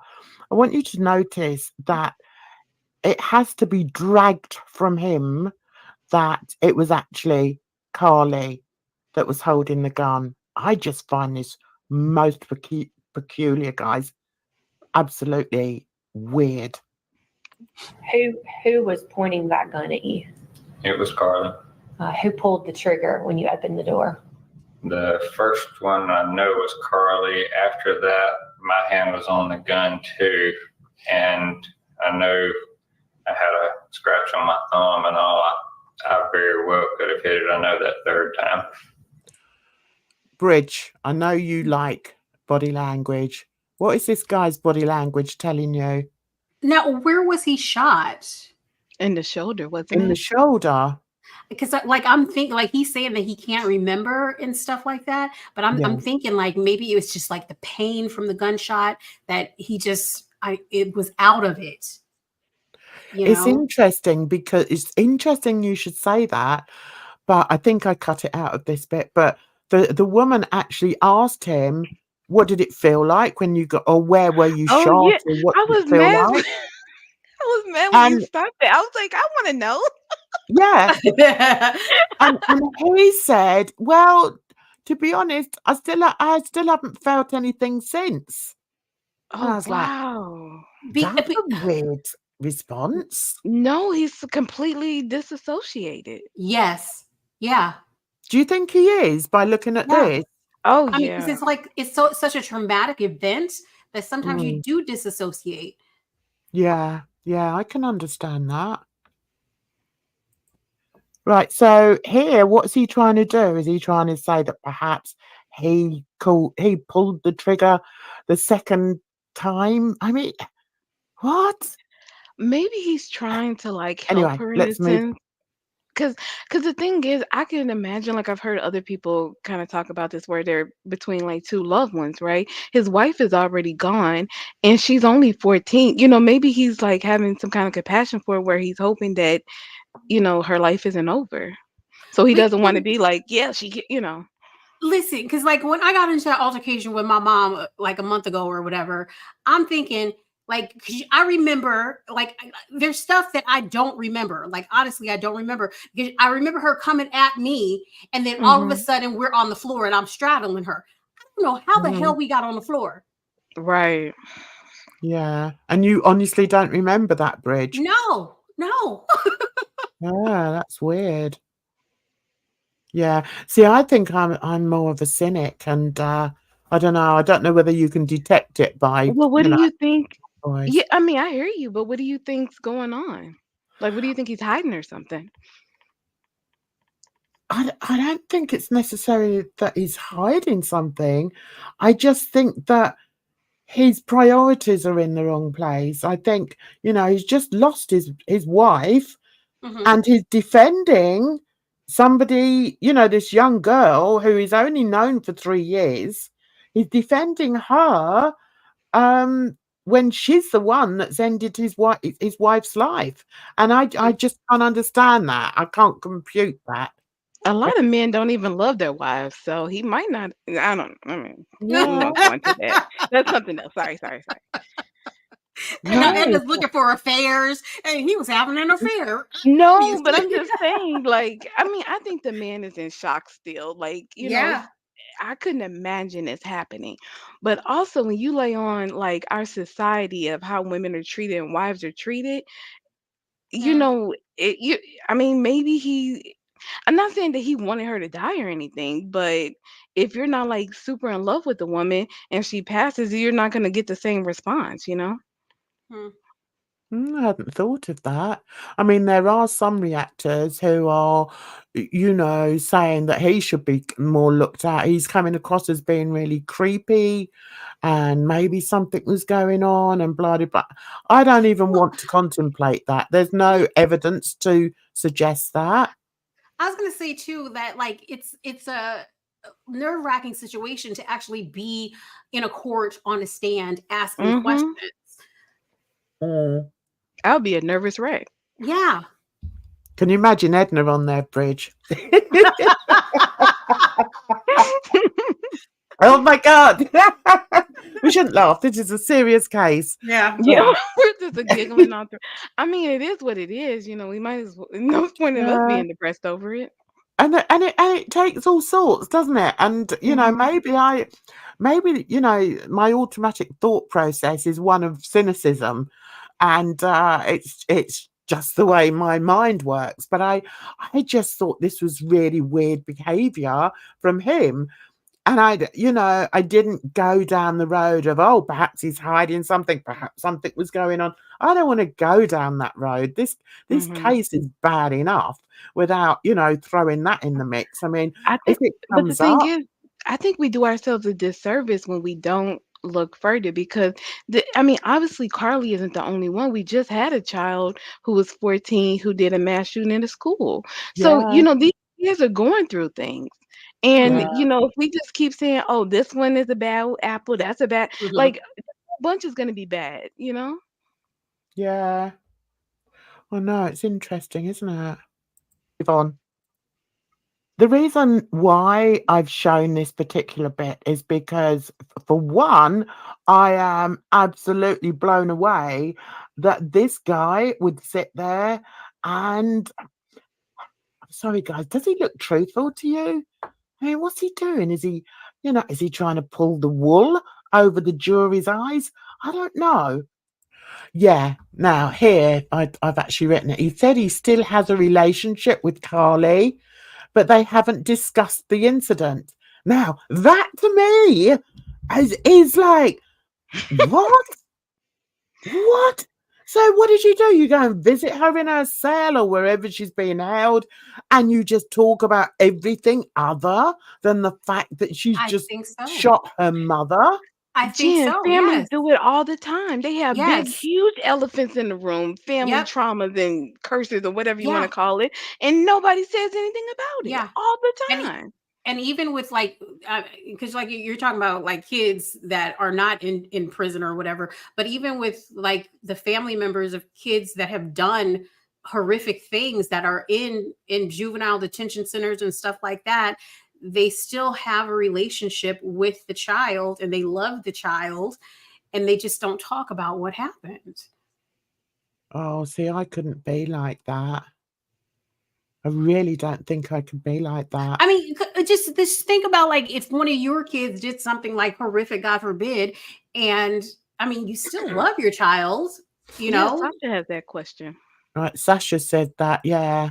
I want you to notice that it has to be dragged from him that it was actually Carly that was holding the gun. I just find this most peculiar, guys. Absolutely weird. Who was pointing that gun at you? It was Carly. Who pulled the trigger when you opened the door? The first one I know was Carly. After that, my hand was on the gun too, and I know I had a scratch on my thumb and all. I very well could have hit it. I know that third time. Bridge, I know you like body language. What is this guy's body language telling you? Now, where was he shot? In the shoulder, wasn't In it? the shoulder. Because I'm thinking like he's saying that he can't remember and stuff like that, but I'm Yes. thinking like maybe it was just like the pain from the gunshot that he just it was out of it. It's interesting because it's interesting you should say that, but I think I cut it out of this bit. But the woman actually asked him, what did it feel like when you got, or where were you shot? Oh yeah, Or what I did was it feel mad. like? I was mad when you And stopped it. I was like, I want to know. yeah, and he said, well, to be honest, I still haven't felt anything since. And I Oh was like, wow. that's a weird response. No, he's completely disassociated. Yes. Yeah. Do you think he is by looking at Yeah. this? Oh I mean, because yeah. it's like it's such a traumatic event that sometimes you do disassociate. Yeah, I can understand that. Right, so here, what's he trying to do? Is he trying to say that perhaps he pulled the trigger the second time? I mean, what? Maybe he's trying to like help Anyway, her in a let's move. sense. Cause the thing is, I can imagine, like I've heard other people kind of talk about this where they're between like 2 loved ones, right? His wife is already gone and she's only 14. Maybe he's like having some kind of compassion for her where he's hoping that, her life isn't over. So he doesn't want to be like, yeah, Listen, because like when I got into that altercation with my mom like a month ago or whatever, I'm thinking like 'cause I remember like there's stuff that I don't remember. Like honestly, I don't remember. Because I remember her coming at me, and then all of a Mhm. sudden we're on the floor and I'm straddling her. I don't know how the hell we got on the floor. Right. Yeah, and you honestly don't remember that, Bridge? No. Yeah, that's weird. Yeah. See, I think I'm more of a cynic, and I don't know. I don't know whether you can detect it by, Well, what do you think? voice. Yeah, I mean, I hear you, but what do you think's going on? Like, what do you think he's hiding or something? I don't think it's necessarily that he's hiding something. I just think that his priorities are in the wrong place. I think, he's just lost his wife, and he's defending somebody, this young girl who he's only known for 3 years. He's defending her when she's the one that's ended his wife's life. And I just can't understand that. I can't compute that. A lot of men don't even love their wives, so he might not. I mean, I'm Yeah. not going to that. That's something else. Sorry. And now No. Edna's looking for affairs, and he was having an affair. No, but I'm just saying, like, I mean, I think the man is in shock still. Like, Yeah. I couldn't imagine this happening. But also, when you lay on like our society of how women are treated and wives are treated, I mean, maybe I'm not saying that he wanted her to die or anything, but if you're not like super in love with the woman and she passes, you're not going to get the same response, Hmm. I hadn't thought of that. I mean, there are some reactors who are, saying that he should be more looked at. He's coming across as being really creepy, and maybe something was going on, and blah, blah, blah. I don't even want to contemplate that. There's no evidence to suggest that. I was gonna say too that like it's a nerve-wracking situation to actually be in a court on a stand asking questions. Mm. I'll be a nervous wreck. Yeah. Can you imagine Edna on their bridge? Oh my God. We shouldn't laugh. This is a serious case. Yeah. Yeah, we're just a giggling on through. I mean, it is what it is. We might as well. No point in us Yeah. being depressed over it. And it takes all sorts, doesn't it? And maybe my automatic thought process is one of cynicism, and it's just the way my mind works. But I just thought this was really weird behavior from him. And I didn't go down the road of, oh, perhaps he's hiding something, perhaps something was going on. I don't want to go down that road. This case is bad enough without, throwing that in the mix. I mean, I if think, it but the comes thing up, is, I think we do ourselves a disservice when we don't look further because I mean, obviously Carly isn't the only one. We just had a child who was 14 who did a mass shooting in a school. So, yeah, these kids are going through things. And, yeah, if we just keep saying, oh, this one is a bad apple, that's a bad, like, a bunch is going to be bad. yeah. Well, no, it's interesting, isn't it? Yvonne. The reason why I've shown this particular bit is because, for one, I am absolutely blown away that this guy would sit there and, sorry guys, does he look truthful to you? I mean, what's he doing? Is he trying to pull the wool over the jury's eyes? I don't know. Yeah, now here I've actually written it. He said he still has a relationship with Carly, but they haven't discussed the incident. Now, that to me is like, what? What? So what did you do? You go and visit her in her cell or wherever she's being held, and you just talk about everything other than the fact that she's I just think so. shot her mother? I think Jen, so. families Yes. do it all the time. They have big, Yes. huge elephants in the room, family Yep. traumas and curses or whatever you want Yeah. to call it, and nobody says anything about it Yeah. all the And time. and even with like because like you're talking about like kids that are not in prison or whatever, but even with like the family members of kids that have done horrific things that are in juvenile detention centers and stuff like that, they still have a relationship with the child and they love the child and they just don't talk about what happened. Oh, see, I couldn't be like that. I really don't think I could be like that. I mean, just think about like if one of your kids did something like horrific, God forbid, and I mean, you still love your child, you Yeah, know? Sasha has that question. Right, Sasha said that, yeah.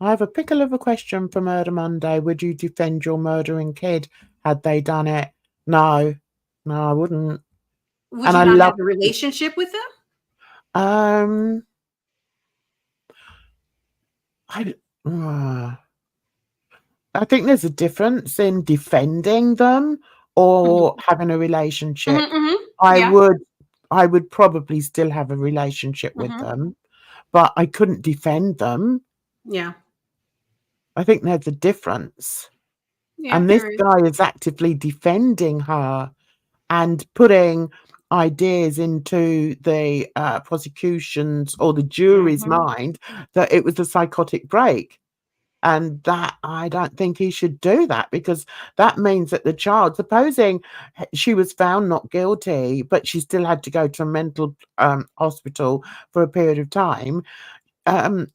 I have a pickle of a question for Murder Monday. Would you defend your murdering kid had they done it? No, I wouldn't. Would And you I not love have a relationship with them? I think there's a difference in defending them or having a relationship. Yeah. I would probably still have a relationship with them, but I couldn't defend them. Yeah. I think there's a difference. Yeah. And this There is. guy is actively defending her and putting ideas into the prosecution's or the jury's mind that it was a psychotic break. And that I don't think he should do that, because that means that the child, supposing she was found not guilty, but she still had to go to a mental hospital for a period of time,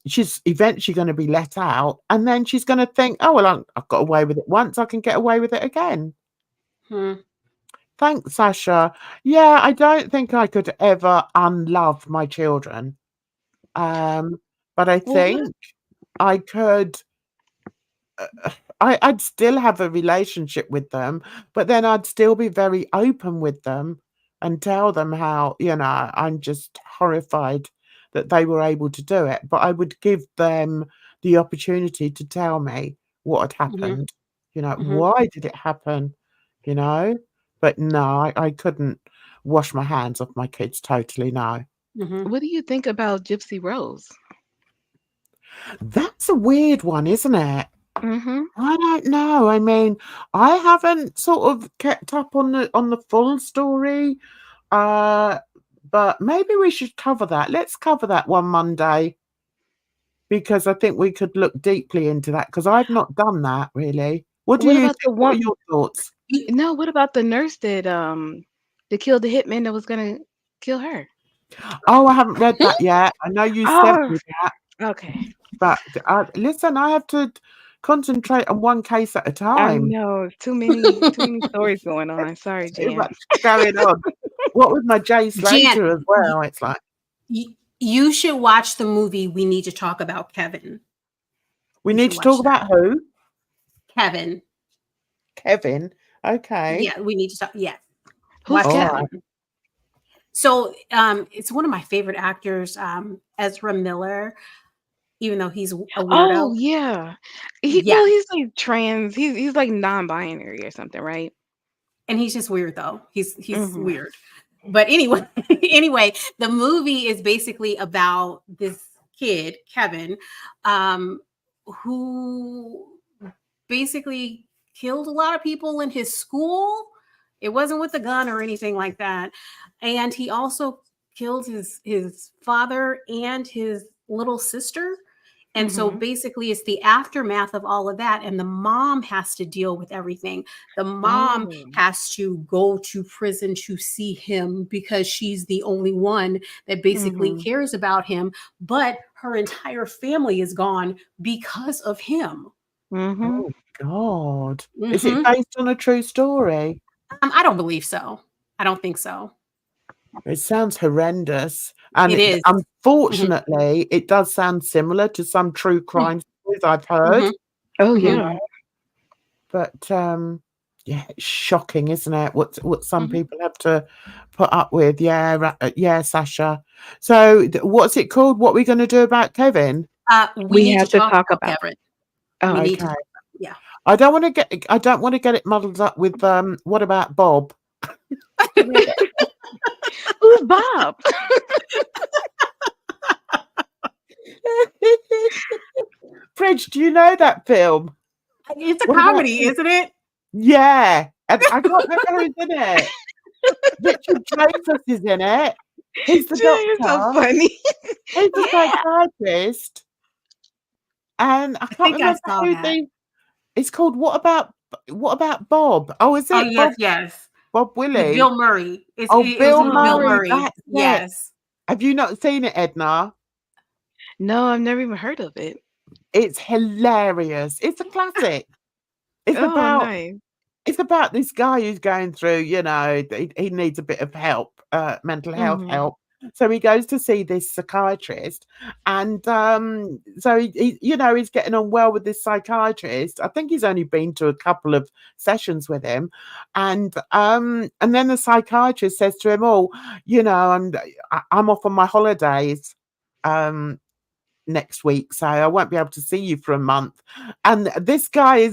she's eventually going to be let out, and then she's going to think, oh, well, I've got away with it once, I can get away with it again. Thanks, Sasha. Yeah, I don't think I could ever unlove my children. But I think I could. I'd still have a relationship with them, but then I'd still be very open with them and tell them how, I'm just horrified that they were able to do it. But I would give them the opportunity to tell me what had happened. Why did it happen? But no, I couldn't wash my hands off my kids totally, no. What do you think about Gypsy Rose? That's a weird one, isn't it? Mm-hmm. I don't know. I mean, I haven't sort of kept up on the full story. But maybe we should cover that. Let's cover that one Monday, because I think we could look deeply into that, because I've not done that really. What do What you about the think? What are one? your thoughts? No, what about the nurse that killed the hitman that was gonna kill her? Oh, I haven't read that yet. I know you sent Oh, me that, okay. but listen, I have to concentrate on one case at a I time. know too many stories going on. Sorry, Too Jan. much going on. What with my Jay Slater as well? It's like you should watch the movie We Need to Talk About Kevin. We need to talk about who? Kevin. Kevin. Okay. Yeah, we need to talk. Yes. Who's Watch Kevin? Kevin. So it's one of my favorite actors, Ezra Miller, even though he's a weirdo. Oh yeah. Yeah. Well, he's like trans. He's like non-binary or something, right? And he's just weird though. He's weird. But anyway, the movie is basically about this kid, Kevin, who basically killed a lot of people in his school. It wasn't with a gun or anything like that. And he also killed his father and his little sister. And so basically it's the aftermath of all of that. And the mom has to deal with everything. The mom has to go to prison to see him because she's the only one that basically cares about him. But her entire family is gone because of him. Oh God. Is it based on a true story? I don't believe so. I don't think so. It sounds horrendous. And It is. Unfortunately, it does sound similar to some true crime stories I've heard. Oh yeah. But yeah, it's shocking, isn't it? What some people have to put up with. Yeah, Sasha. So what's it called? What are we going to do about Kevin? We have to talk about Kevin. Oh, we okay. need to, yeah. I don't want to get it muddled up with what about Bob? Who's Bob? Bridge, do you know that film? It's a comedy, isn't it? Yeah. And I can't remember who's in it. Richard Dreyfuss is in it. He's the doctor. So funny. He's the psychiatrist. And I can't remember who it's called. What about Bob? Oh, is it? Oh, yes, yes. Bob Willie. With Bill Murray. Bill Murray. Yes. Have you not seen it, Edna? No, I've never even heard of it. It's hilarious. It's a classic. It's about this guy who's going through, he needs a bit of help, mental health help. So he goes to see this psychiatrist, and so he's getting on well with this psychiatrist. I think he's only been to a couple of sessions with him, and then the psychiatrist says to him, "Oh, I'm off on my holidays next week, so I won't be able to see you for a month. And this guy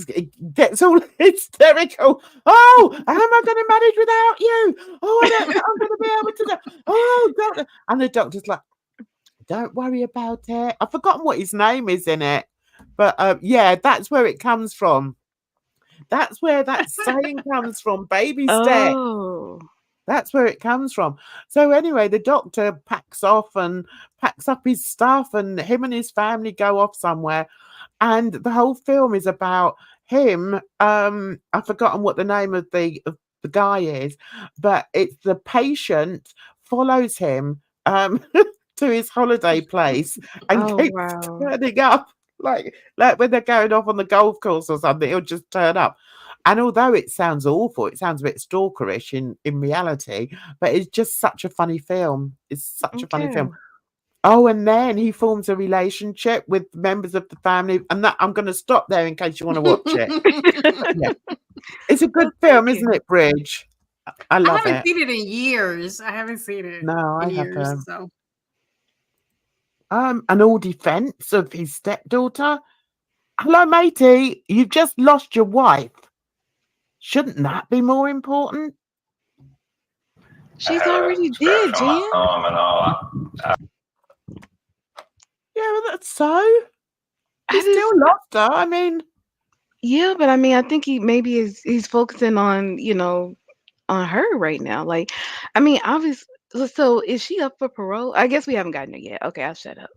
gets all hysterical. Oh, how am I going to manage without you? Oh, I don't know I'm going to be able to do. Oh, doctor. And the doctor's like, don't worry about it. I've forgotten what his name is in it, but yeah, that's where it comes from. That's where that saying comes from. Baby step. Oh. That's where it comes from. So anyway, the doctor packs up his stuff, and him and his family go off somewhere. And the whole film is about him. I've forgotten what the name of the guy is, but it's the patient follows him to his holiday place and Oh, keeps wow. turning up. Like when they're going off on the golf course or something, he'll just turn up. And although it sounds awful, it sounds a bit stalkerish in reality, but it's just such a funny film. It's such a funny film. Okay. Oh, and then he forms a relationship with members of the family. And that I'm going to stop there in case you want to watch it. Yeah. It's a good Well, film, thank isn't you. it, Bridge? I I love haven't it. seen it in years. I haven't seen it No, I in years. haven't. So An all defense of his stepdaughter. Hello, matey. You've just lost your wife. Shouldn't that be more important? She's I had a already scratch dead, on my Jan. thumb and all. Yeah, well, that's so. I He just, still lost her. I mean, yeah, but I mean, I think he's focusing on, on her right now. Like, I mean, obviously, so is she up for parole? I guess we haven't gotten her yet. Okay, I'll shut up.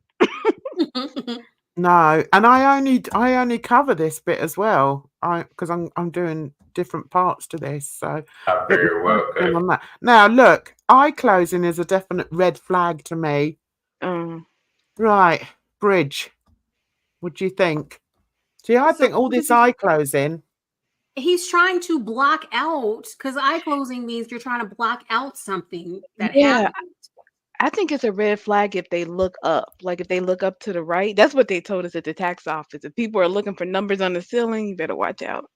no. And I only cover this bit as well. Because I'm doing different parts to this. So I very well could. on that. Now look, eye closing is a definite red flag to me. Um, Right, Bridge. What do you think? See, I So think all what this did you eye say? closing. He's trying to block out, because eye closing means you're trying to block out something that yeah, happened. I think it's a red flag if they look up. Like if they look up to the right. That's what they told us at the tax office. If people are looking for numbers on the ceiling, you better watch out.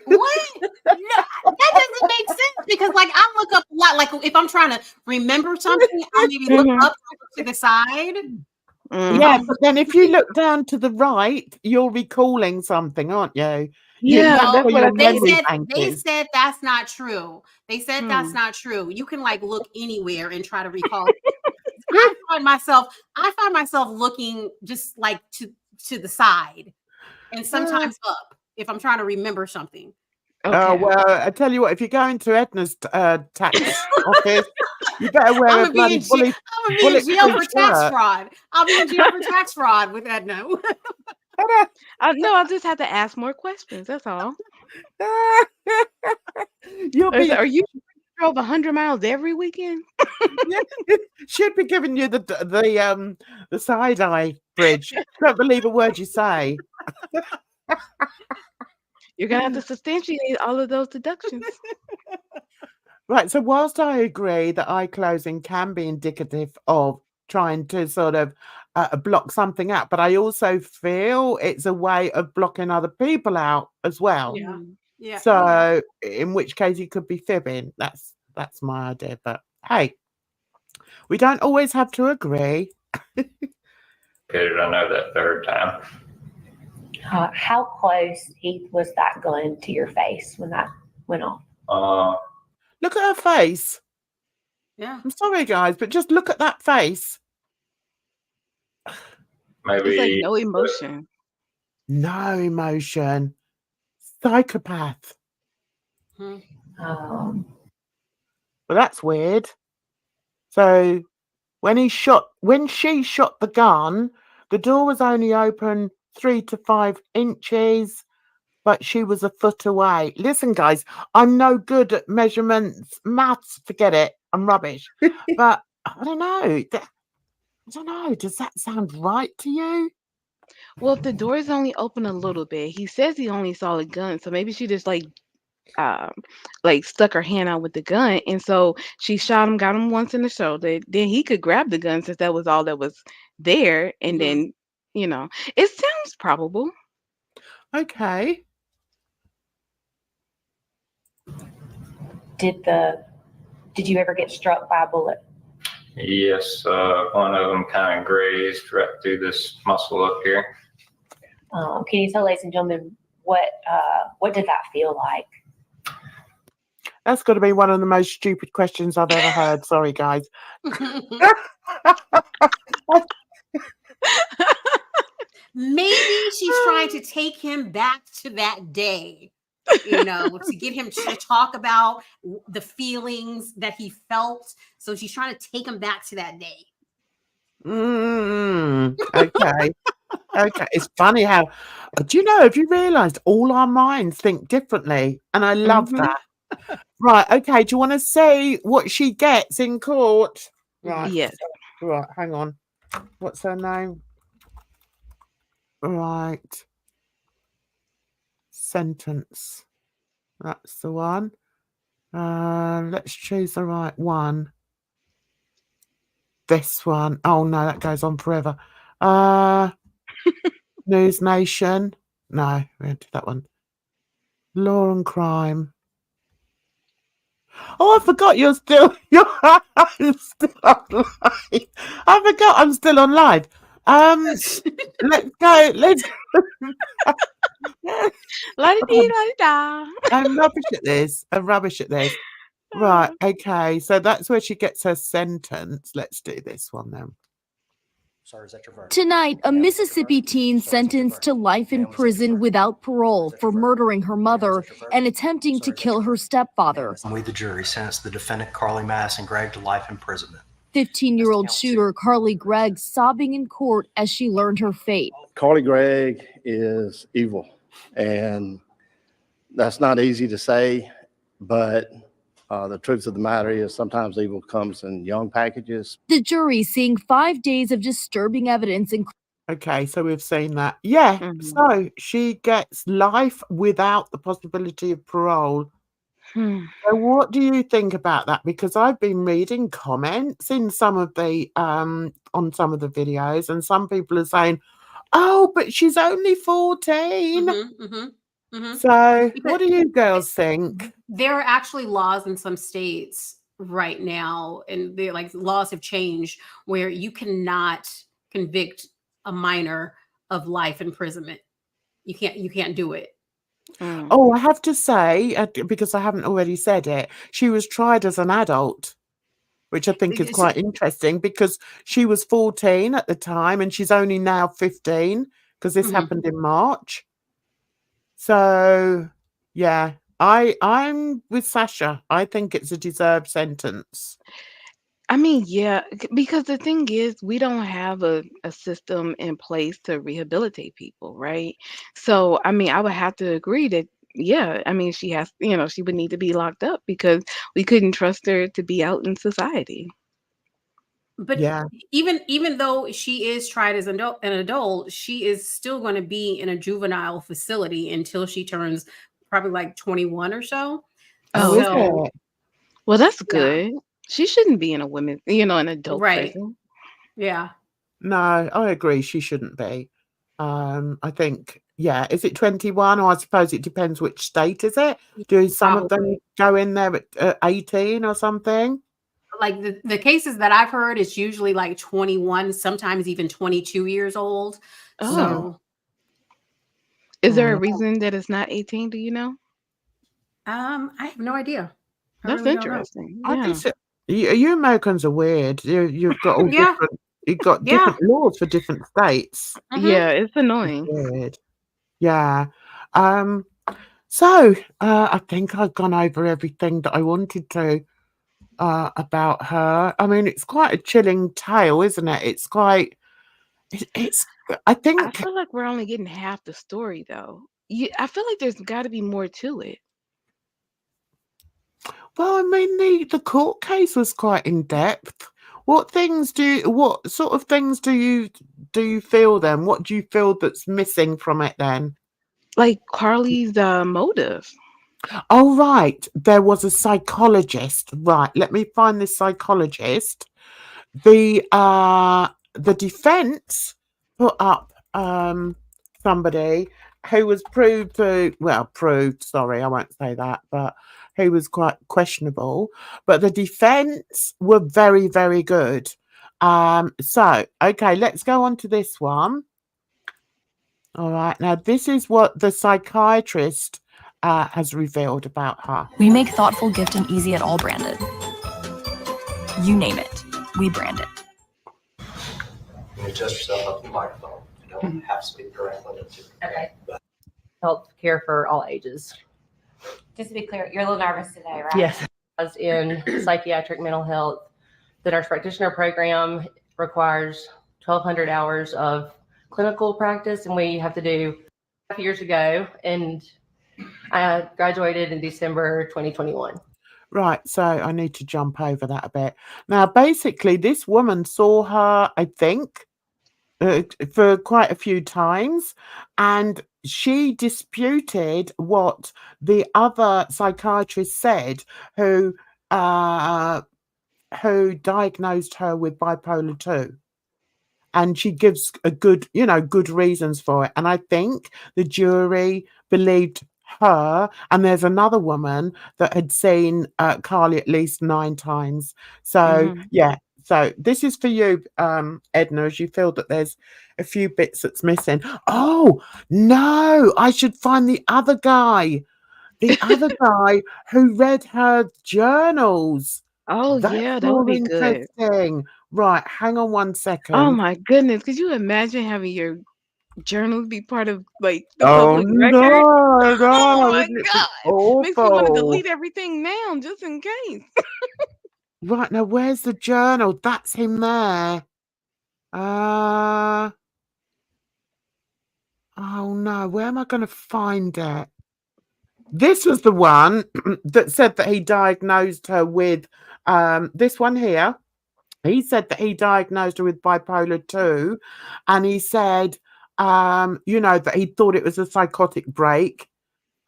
What? No, that doesn't make sense, because like I look up a lot. Like if I'm trying to remember something, I'll maybe look Mhm. up to the side. Mhm. Yeah, but then if you look down to the right, you're recalling something, aren't you? Yeah, That's No, that's where what I your think it memory is. bank they is. said that's not true. They said that's Hmm. not true. You can like look anywhere and try to recall. I find myself looking just like to the side and sometimes up if I'm trying to remember something. Oh, Okay. well, I tell you what, if you go into Edna's tax office, you better wear I'm a gonna be bloody in jail. I'm gonna be in jail bulletproof for tax shirt. fraud. I'll be in jail for tax fraud with Edna. No, I'll just have to ask more questions. That's all. You'll be Are you drove 100 miles every weekend? should be giving you the side eye, Bridge. Don't believe a word you say. You're gonna have to substantiate all of those deductions. Right. So whilst I agree that eye closing can be indicative of trying to sort of block something out, but I also feel it's a way of blocking other people out as well. Yeah. Mhm. Yeah. So in which case he could be fibbing. That's my idea. But hey, we don't always have to agree. Peter, I know that third time. How close, Heath, was that gun to your face when that went off? Look at her face. Yeah. I'm sorry, guys, but just look at that face. Maybe It's like no emotion. No emotion. Psychopath. Um, Well, that's weird. So when she shot the gun, the door was only open 3 to 5 inches, but she was a foot away. Listen, guys, I'm no good at measurements, maths, forget it. I'm rubbish. But I don't know. I don't know. Does that sound right to you? Well, if the door is only open a little bit, he says he only saw the gun, so maybe she just um stuck her hand out with the gun, and so she shot him, got him once in the shoulder. Then he could grab the gun since that was all that was there, and then it sounds probable. Okay. did you ever get struck by a bullet? Yes, one of them kind of grazed right through this muscle up here. Can you tell, ladies and gentlemen, what did that feel like? That's got to be one of the most stupid questions I've ever heard. Sorry, guys. Maybe she's trying to take him back to that day, to get him to talk about the feelings that he felt. So she's trying to take him back to that day. Okay. Okay. It's funny how, do you know, have you realised all our minds think differently? And I love that. Right. Okay. Do you want to say what she gets in court? Right. Yes. Right. Hang on. What's her name? Right. Sentence. That's the one. Let's choose the right one. This one. Oh no, that goes on forever. News Nation. No, we won't do that one. Law and Crime. Oh, I forgot you're still I'm still on live. I forgot I'm still on live. Let's go. Let's La-di-dee, la-di-da. I'm rubbish at this. I'm rubbish at this. Right, okay. So that's where she gets her sentence. Let's do this one then. Tonight, a Mississippi teen sentenced to life in prison without parole for murdering her mother and attempting to kill her stepfather. We, the jury, sentenced the defendant, Carly Mass and Gregg, to life imprisonment. 15-year-old shooter Carly Gregg sobbing in court as she learned her fate. Carly Gregg is evil, and that's not easy to say, but the truth of the matter is sometimes evil comes in young packages. The jury seeing 5 days of disturbing evidence. Okay, so we've seen that. Yeah, so she gets life without the possibility of parole. So what do you think about that? Because I've been reading comments in some of the on some of the videos, and some people are saying, "Oh, but she's only 14." So what do you girls think? There are actually laws in some states right now, and they're like laws have changed where you cannot convict a minor of life imprisonment. You can't do it. Oh, I have to say, because I haven't already said it, she was tried as an adult, which I think is quite interesting because she was 14 at the time and she's only now 15 because this happened in March. So, yeah, I'm with Sasha. I think it's a deserved sentence. I mean, yeah, because the thing is, we don't have a system in place to rehabilitate people, right? So, I mean, I would have to agree that, yeah, I mean, she has, she would need to be locked up because we couldn't trust her to be out in society. But Yeah, even though she is tried as an adult, she is still going to be in a juvenile facility until she turns probably like 21 or so. Oh, is So, it? Well, that's yeah, good. She shouldn't be in a women, an adult right. prison. Yeah. No, I agree. She shouldn't be. I think, yeah. Is it 21? Or I suppose it depends which state is it. Do some of them Probably. go in there at 18 or something? Like the cases that I've heard, it's usually like 21, sometimes even 22 years old. Oh, So, is there a Mm. reason that it's not 18? Do you know? I have no idea. I That's really don't know. interesting. I Yeah. think so. You Americans are weird. You've got all Yeah. different. You've got Yeah. different laws for different states. Yeah, it's annoying. Weird. Yeah. So I think I've gone over everything that I wanted to about her. I mean, it's quite a chilling tale, isn't it? It's quite. It's. I I think. feel like we're only getting half the story, though. I feel like there's got to be more to it. Well, I mean, the court case was quite in depth. What sort of things do you feel then? What do you feel that's missing from it then? Like Carly's motive. Oh, right. There was a psychologist. Right. Let me find this psychologist. The defense put up somebody who was proved, sorry, I won't say that, but who was quite questionable, but the defense were very, very good. So, okay, let's go on to this one. All right, now this is what the psychiatrist has revealed about her. We make thoughtful, gift, and easy at all branded. You name it, we brand it. You adjust yourself up to the microphone. You don't have to speak directly into it. Okay. Health care for all ages. Just to be clear, you're a little nervous today, right? Yes. As in psychiatric mental health, the nurse practitioner program requires 1,200 hours of clinical practice, and we have to do 5 years ago, and I graduated in December 2021. Right, so I need to jump over that a bit. Now, basically, this woman saw her, I think, for quite a few times, and she disputed what the other psychiatrist said, who diagnosed her with bipolar 2. And she gives a good, good reasons for it. And I think the jury believed her. And there's another woman that had seen Carly at least 9 times. So, yeah. So this is for you, Edna, as you feel that there's a few bits that's missing. Oh, no, I should find the other guy. The other guy who read her journals. Oh, That's yeah, that would more be good. interesting. Right, hang on 1 second. Oh my goodness. Could you imagine having your journals be part of like the Oh public record? no, Oh my wouldn't it be God. Makes me want to awful? delete everything now just in case. Right, now where's the journal? That's him there. Oh no, where am I going to find it? This was the one that said that he diagnosed her with this one here. He said that he diagnosed her with bipolar 2, and he said, that he thought it was a psychotic break.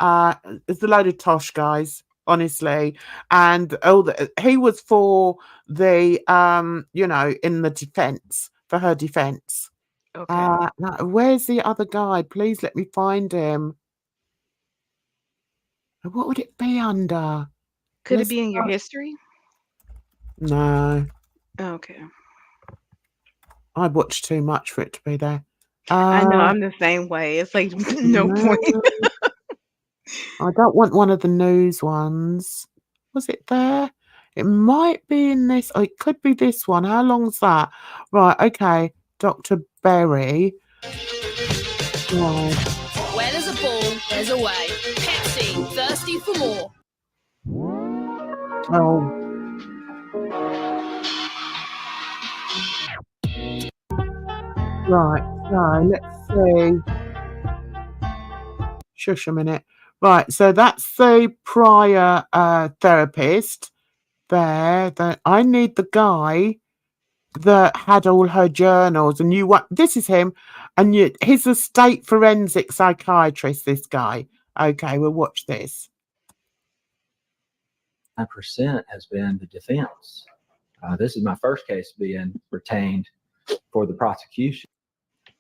It's a load of tosh, guys, honestly. And he was for the, in the defense, for her defense. Okay. Now, where's the other guy? Please let me find him. What would it be under? Could it be in your history? No. Okay. I watched too much for it to be there. I know, I'm the same way. It's like no point. I don't want one of the news ones. Was it there? It might be in this. Oh, it could be this one. How long's that? Right, okay. Dr. Berry. Right. Where there's a ball, there's a way. Pepsi, thirsty for more. Oh. Right, so let's see. Shush a minute. Right, so that's the prior therapist there. I need the guy that had all her journals, and this is him, and he's a state forensic psychiatrist, this guy. Okay, we'll watch this. 9% has been the defense. This is my first case being retained for the prosecution.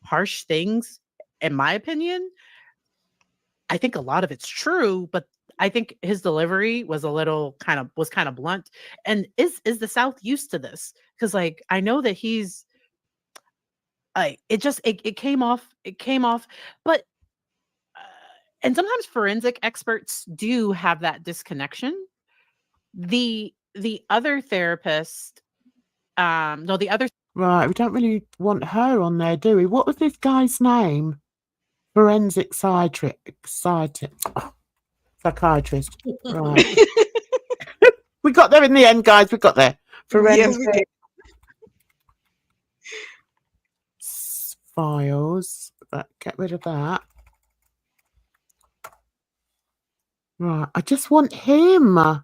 Harsh things, in my opinion. I think a lot of it's true, but I think his delivery was kind of blunt. And is the South used to this? Because I know that he's it came off, but and sometimes forensic experts do have that disconnection. The other therapist, Right, we don't really want her on there, do we? What was this guy's name? Forensic psychiatrist. Right. We got there in the end, guys. We got there. Forensic files. Get rid of that. Right. I just want him. I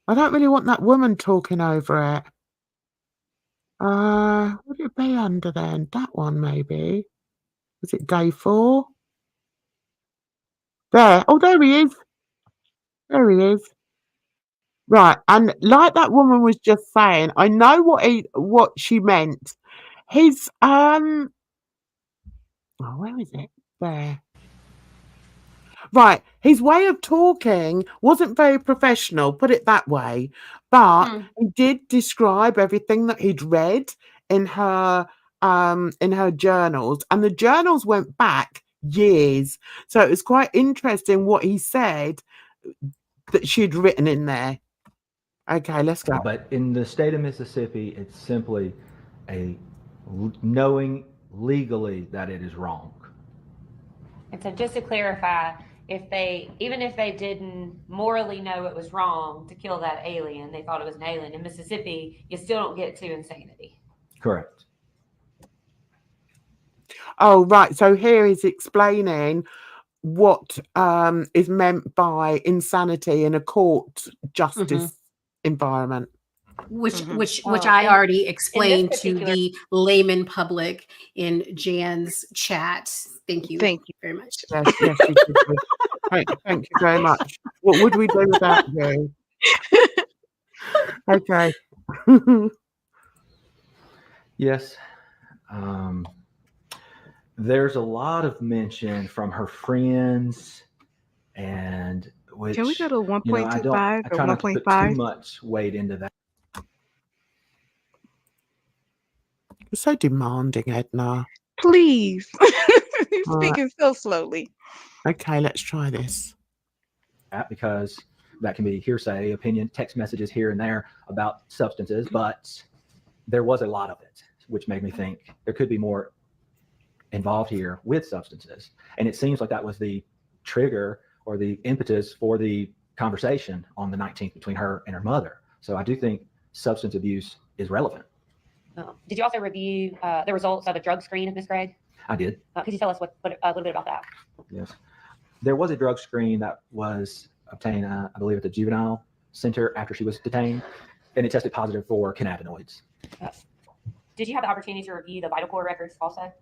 don't really want that woman talking over it. What would it be under then? That one, maybe. Was it day 4? There. Oh, there he is. There he is. Right. And like that woman was just saying, I know what she meant. His where is it? There. right, his way of talking wasn't very professional, put it that way, but he did describe everything that he'd read in her journals, and the journals went back years. So it was quite interesting what he said that she'd written in there. Okay, let's go. But in the state of Mississippi, it's simply knowing legally that it is wrong. And so just to clarify, even if they didn't morally know it was wrong to kill that alien, they thought it was an alien, in Mississippi, you still don't get to insanity. Correct. Oh, right. So here he's explaining what is meant by insanity in a court justice environment. Which I already explained to the layman public in Jan's chat. Thank you very much. Yes, you did. Thank you very much. What would we do without you? Okay. Yes. There's a lot of mention from her friends, and which, can we go to 1.25 I or try not to put 1.5? too much weight into that. You're so demanding, Edna. Please. He's speaking so slowly. Okay, let's try this. Because that can be hearsay, opinion, text messages here and there about substances, but there was a lot of it, which made me think there could be more involved here with substances. And it seems like that was the trigger or the impetus for the conversation on the 19th between her and her mother. So I do think substance abuse is relevant. Did you also review the results of the drug screen of Ms. Gregg? I did. Could you tell us a little bit about that? Yes. There was a drug screen that was obtained, I believe, at the juvenile center after she was detained, and it tested positive for cannabinoids. Did you have the opportunity to review the vital cord records also?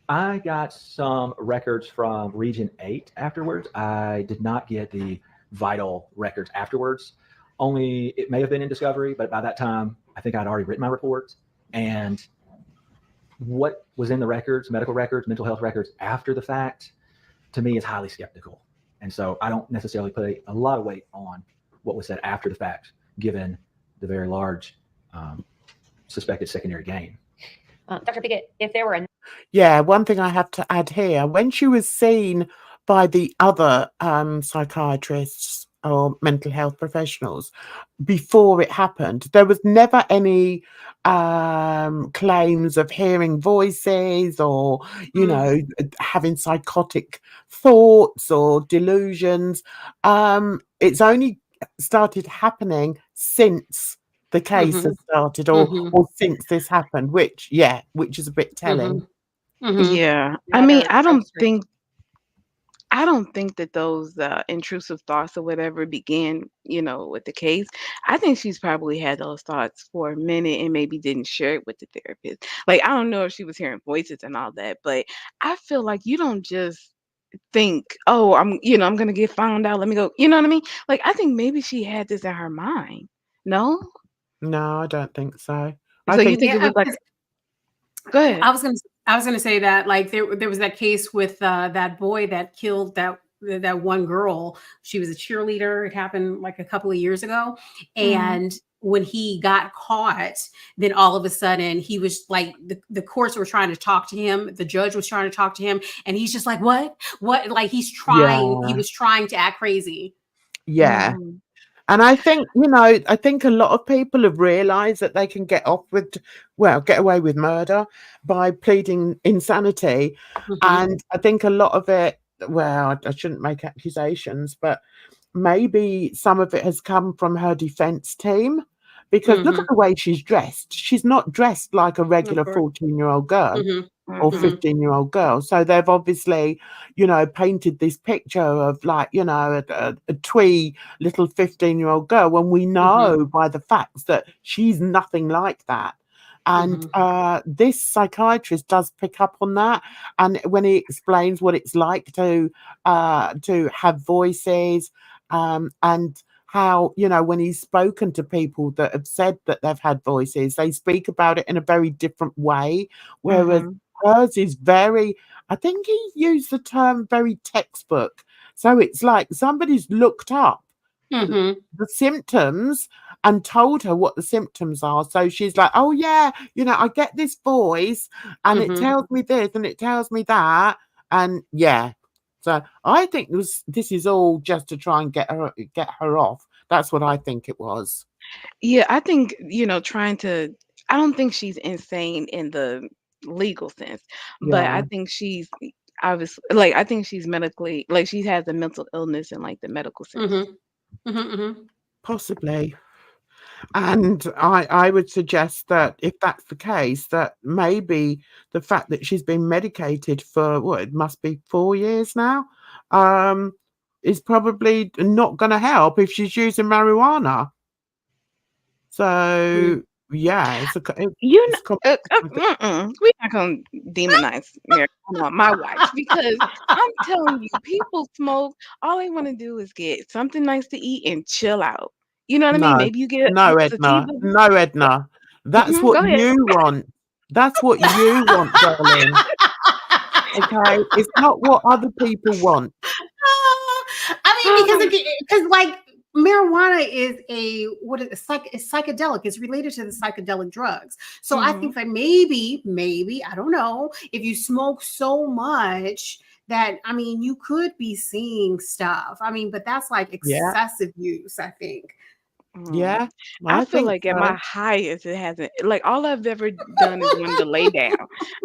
I got some records from Region 8 afterwards. I did not get the vital records afterwards. Only it may have been in Discovery, but by that time, I think I'd already written my report. And what was in the records, medical records, mental health records after the fact, to me is highly skeptical. And so I don't necessarily put a lot of weight on what was said after the fact, given the very large suspected secondary gain. Dr. Pickett, if there were Yeah, one thing I have to add here, when she was seen by the other psychiatrists or mental health professionals before it happened, there was never any claims of hearing voices or, you know, having psychotic thoughts or delusions. It's only started happening since the case has started or since this happened, which is a bit telling. Yeah. I mean, I don't think that those intrusive thoughts or whatever began, with the case. I think she's probably had those thoughts for a minute and maybe didn't share it with the therapist. Like, I don't know if she was hearing voices and all that, but I feel like you don't just think, oh, I'm going to get found out. Let me go. You know what I mean? Like, I think maybe she had this in her mind. No? No, I don't think so. So you think it was like, go ahead. I was gonna say that, like, there was that case with that boy that killed that one girl. She was a cheerleader. It happened like a couple of years ago, and when he got caught, then all of a sudden he was like, the courts were trying to talk to him. The judge was trying to talk to him, and he's just like, what? Like, he was trying to act crazy. Yeah. And I think, a lot of people have realized that they can get away with murder by pleading insanity. And I think a lot of it, I shouldn't make accusations, but maybe some of it has come from her defense team, because look at the way she's dressed. She's not dressed like a regular 14-year-old girl. Or 15-year-old girl. So they've obviously, painted this picture of, like, a twee little 15-year-old girl, when we know by the facts that she's nothing like that. And this psychiatrist does pick up on that. And when he explains what it's like to have voices, and how, when he's spoken to people that have said that they've had voices, they speak about it in a very different way. Whereas hers is very, I think he used the term very textbook, So it's like somebody's looked up Mm-hmm. the symptoms and told her what the symptoms are. So she's like, oh yeah, I get this voice and it Mm-hmm. tells me this and it tells me that. And yeah. So I think this is all just to try and get her off. That's what I think it was. Yeah, I think, trying to I don't think she's insane in the legal sense, but I Yeah, think she's obviously like I think she's medically like she has a mental illness in like the medical sense. Mm-hmm. Mm-hmm. possibly. And I would suggest that if that's the case, that maybe the fact that she's been medicated for what it must be 4 years now, is probably not going to help if she's using marijuana. So yeah, it's a You it's know, we're not gonna demonize marijuana, my wife, because I'm telling you, people smoke. All they want to do is get something nice to eat and chill out. You know what I mean? no, Maybe you get no, a Edna, sativa. no, Edna. That's what Go ahead. you want. That's what you want, darling. Okay, it's not what other people want. I mean, because like marijuana is it's psychedelic. It's related to the psychedelic drugs. So I think that maybe I don't know, if you smoke so much that you could be seeing stuff. But that's like Yeah, excessive use, I think. yeah, I I feel think like at so. my highest, it hasn't. Like all I've ever done is wanted to lay down.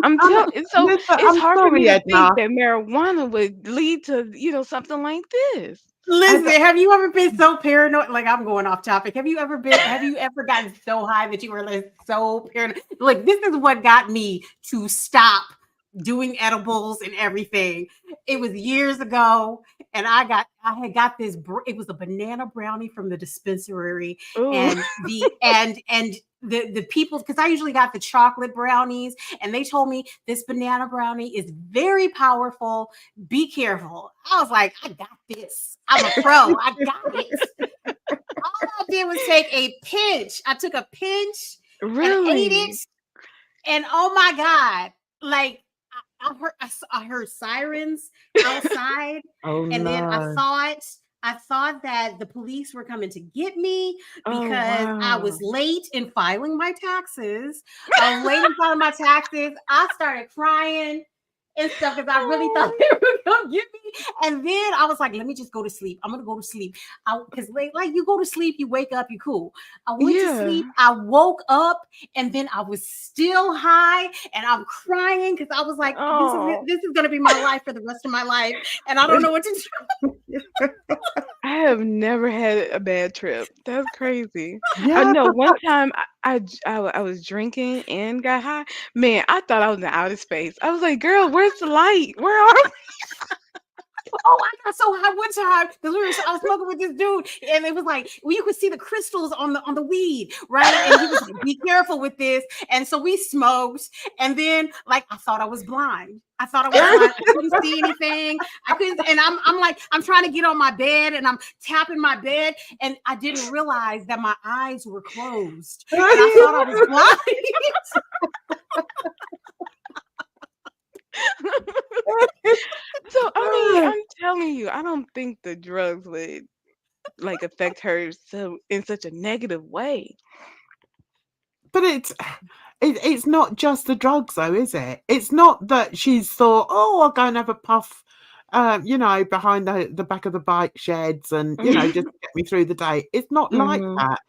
I'm telling. So Listen, it's I'm hard for me sorry, to think Edna. that marijuana would lead to something like this. Listen, have you ever been so paranoid? Like, I'm going off topic. Have you ever gotten so high that you were like so paranoid? Like, this is what got me to stop doing edibles and everything. It was years ago, and I had got this. It was a banana brownie from the dispensary, Ooh. and the people, because I usually got the chocolate brownies, and they told me this banana brownie is very powerful. Be careful. I was like, I got this. I'm a pro. I got this. All I did was take a pinch. I took a pinch and ate it, and oh my God, like I heard sirens outside, Oh and then no. I thought that the police were coming to get me Oh, because I was wow. late in filing my taxes. I was late in filing my taxes. I started crying and stuff because I really thought they were gonna get me. And then I was like, let me just go to sleep. I'm gonna go to sleep. Because like you go to sleep, you wake up, you cool. I went to sleep. I woke up, and then I was still high, and I'm crying because I was like, this is gonna be my life for the rest of my life, and I don't know what to do. I have never had a bad trip. That's crazy. I Yeah, know but one time I was drinking and got high. Man, I thought I was in outer space. I was like, girl, where's the light? Where are we? Oh, I got so high one time because I was smoking with this dude, and it was like, well, you could see the crystals on the weed, right? And he was like, be careful with this. And so we smoked, and then like I thought I was blind. I couldn't see anything. I couldn't, and I'm like, I'm trying to get on my bed, and I'm tapping my bed, and I didn't realize that my eyes were closed, and I thought I was blind. So I mean, I'm telling you, I don't think the drugs would like affect her in such a negative way. But it's not just the drugs, though, is it? It's not that she's thought, oh, I'll go and have a puff, behind the back of the bike sheds, and just to get me through the day. It's not like that.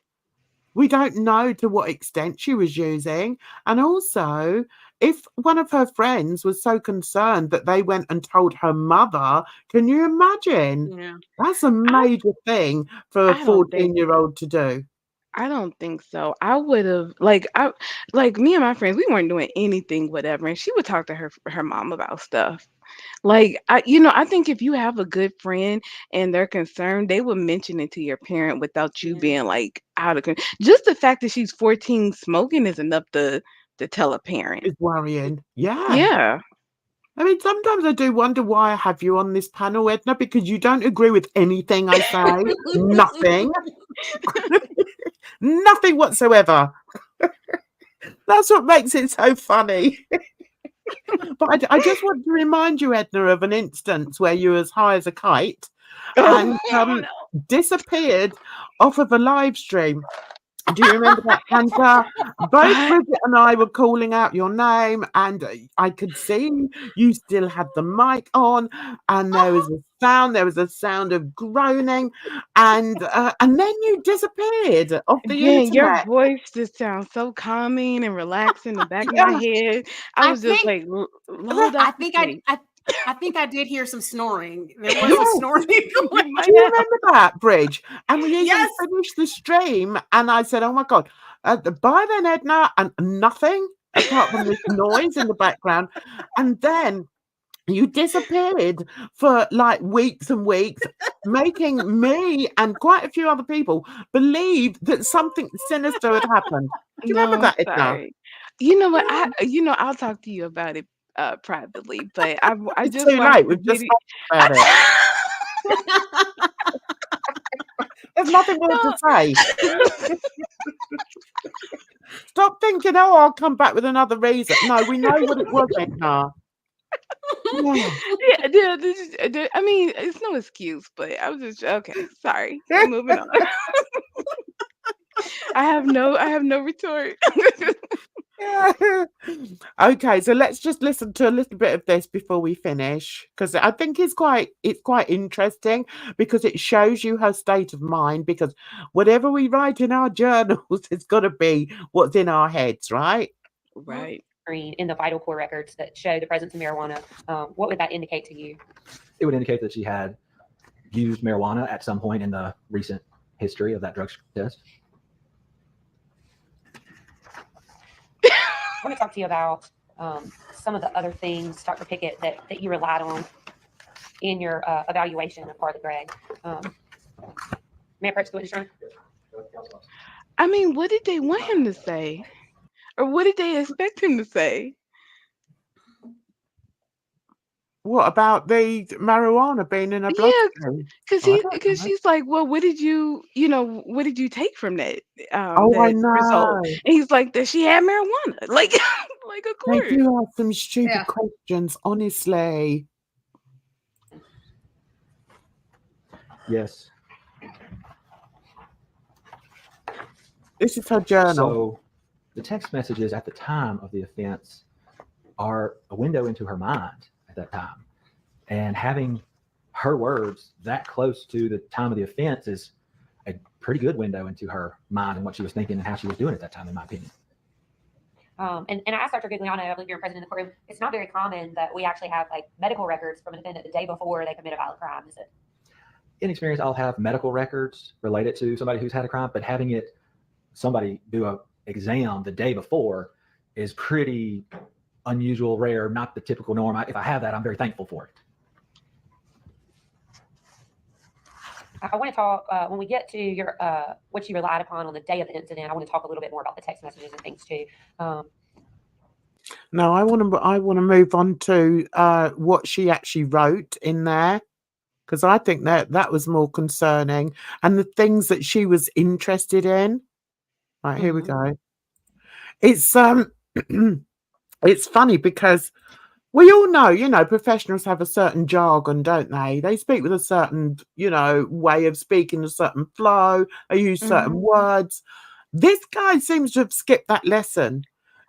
We don't know to what extent she was using, and also, if one of her friends was so concerned that they went and told her mother, can you imagine? Yeah. That's a major thing for a I don't think 14-year-old to do. I don't think so. I would have like me and my friends, we weren't doing anything, whatever, and she would talk to her mom about stuff. Like I think if you have a good friend and they're concerned, they would mention it to your parent without you being like out of control. Just the fact that she's 14 smoking is enough to tell a parent. It's worrying. Yeah. Yeah. I mean, sometimes I do wonder why I have you on this panel, Edna, because you don't agree with anything I say. Nothing. Nothing whatsoever. That's what makes it so funny. But I just want to remind you, Edna, of an instance where you were as high as a kite and disappeared off of a live stream. Do you remember that? And both Bridget and I were calling out your name, and I could see you still had the mic on, and there was a sound of groaning, and then you disappeared off the Again, your internet. voice just sounds so calming and relaxing in the back of my head. I I was just think like lulled I off to think sleep. I think I did hear some snoring. There was some Yes. snoring You going. might Do you have. remember that, Bridge? And we even Yes. finished the stream, and I said, "Oh my God, bye then, Edna," and nothing apart from this noise in the background. And then you disappeared for like weeks and weeks, making me and quite a few other people believe that something sinister had happened. Do you remember No, that, Edna? sorry. You know what? I'll talk to you about it privately, but I It's just too watched late. the We've just video. talked about it. There's nothing more to say. Stop thinking, oh, I'll come back with another reason. No, we know what it was, Edna. Yeah. I mean, it's no excuse, but I was just okay. Sorry, moving on. I have no retort. Okay, so let's just listen to a little bit of this before we finish, because I think it's quite interesting, because it shows you her state of mind, because whatever we write in our journals, it's got to be what's in our heads, right? Right. In the vital core records that show the presence of marijuana, what would that indicate to you? It would indicate that she had used marijuana at some point in the recent history of that drug test. I want to talk to you about some of the other things, Dr. Pickett, that you relied on in your evaluation of Carly Gregg. May I approach the witness room? I mean, what did they want him to say? Or what did they expect him to say? What about the marijuana being in her bloodstream? Because she's like, well, what did you take from that Oh, I that result? know. And he's like, that she had marijuana. Like, like of They course. do have some stupid questions, honestly. Yes. This is her journal. So the text messages at the time of the offense are a window into her mind at that time. And having her words that close to the time of the offense is a pretty good window into her mind and what she was thinking and how she was doing at that time, in my opinion. And I asked Dr. Gugliano, I believe you're present in the courtroom, it's not very common that we actually have like medical records from an defendant the day before they commit a violent crime, is it? In experience, I'll have medical records related to somebody who's had a crime, but having somebody do a exam the day before is pretty unusual, rare, not the typical norm. If I have that, I'm very thankful for it. I want to talk, when we get to your what you relied upon on the day of the incident, I want to talk a little bit more about the text messages and things too. No, I want to move on to what she actually wrote in there, because I think that was more concerning, and the things that she was interested in. Right, here we go. It's it's funny because we all know, professionals have a certain jargon, don't they? They speak with a certain, way of speaking, a certain flow. They use certain words. This guy seems to have skipped that lesson.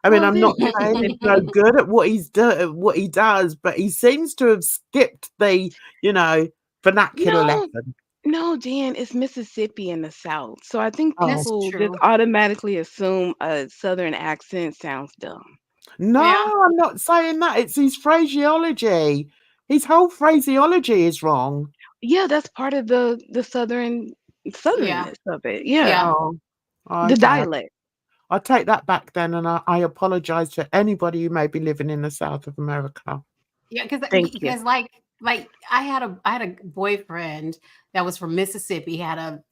I mean, I'm not saying he's no good at what he does, but he seems to have skipped the, vernacular lesson. No, Dan, it's Mississippi in the South. So I think Oh. people just automatically assume a Southern accent sounds dumb. No, I'm not saying that. It's his phraseology. His whole phraseology is wrong. Yeah, that's part of the southernness of it. Yeah. Oh, The okay. dialect. I'll take that back then, and I apologize to anybody who may be living in the South of America. Yeah, because like I had a boyfriend that was from Mississippi. He had a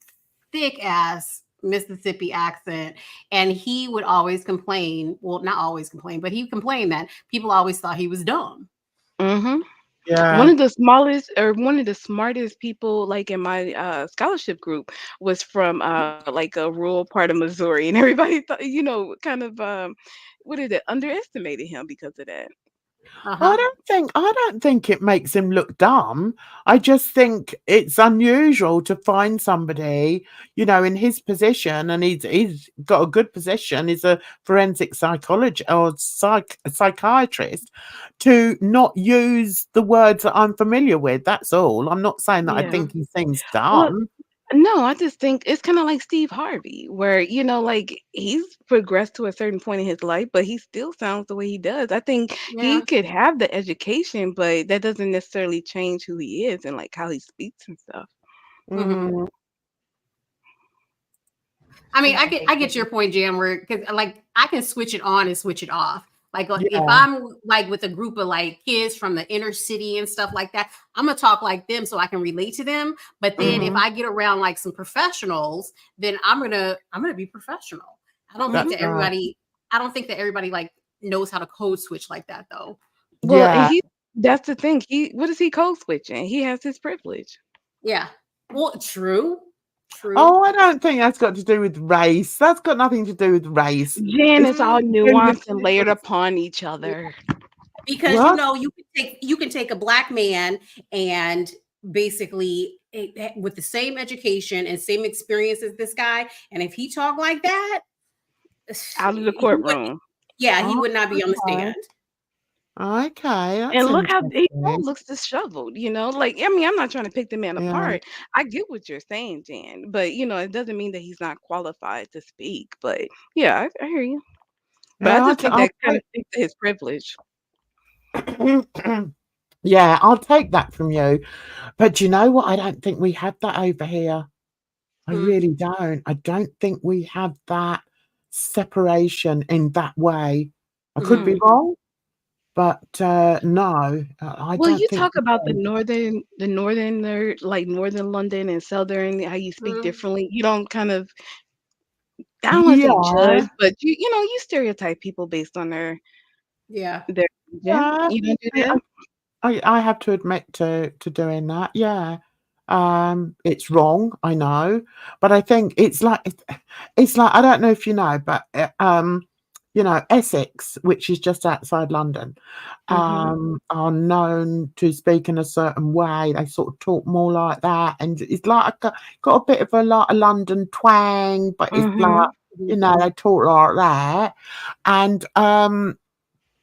thick ass Mississippi accent, and he would always complain. Well, not always complain, but he complained that people always thought he was dumb. Mm-hmm. Yeah. One of the smartest people, like in my scholarship group, was from like a rural part of Missouri, and everybody thought, kind of underestimated him because of that. Uh-huh. I don't think it makes him look dumb. I just think it's unusual to find somebody, in his position, and he's got a good position. He's a forensic psychologist or psychiatrist, to not use the words that I'm familiar with. That's all. I'm not saying that I Yeah. think he seems Well, dumb. no, I just think it's kind of like Steve Harvey, where, like he's progressed to a certain point in his life, but he still sounds the way he does. I think Yeah. he could have the education, but that doesn't necessarily change who he is and like how he speaks and stuff. Mhm. I mean, I get your point, Jam, where because like I can switch it on and switch it off. Like if Yeah. I'm like with a group of like kids from the inner city and stuff like that, I'm gonna talk like them so I can relate to them. But then if Mhm. I get around like some professionals, then I'm gonna be professional. I don't think That's that right. everybody like knows how to code switch like that though. Well, and Yeah. that's the thing. What is he code switching? He has his privilege. Yeah. Well, true. Oh, I don't think that's got to do with race. That's got nothing to do with race. Jen, It's it's all to do with nuanced and layered upon each other. Because what? you can take a black man and basically with the same education and same experience as this guy, and if he talked like that, Out of the he courtroom. he would not be on the stand. Okay, that's And look how he interesting. looks disheveled, Like, I mean, I'm not trying to pick the man Yeah. apart. I get what you're saying, Jan, but it doesn't mean that he's not qualified to speak. But yeah, I hear you. But I Yeah, just think that kind of speaks to his privilege. yeah, I'll take that from you. But you know what? I don't think we have that over here. I really don't. I don't think we have that separation in that way. I could be wrong, but no, I Well, don't you think talk we about do. the northern, like northern London and southern, how you speak differently. You don't kind of, I don't want to say judge, Yeah. but you stereotype people based on their Yeah. region. Yeah. You don't do that? I have to admit to doing that. Yeah. It's wrong, I know, but I think it's like I don't know if you know, but Essex, which is just outside London, are known to speak in a certain way. They sort of talk more like that, and it's like got a bit of a London twang, but it's like they talk like that, and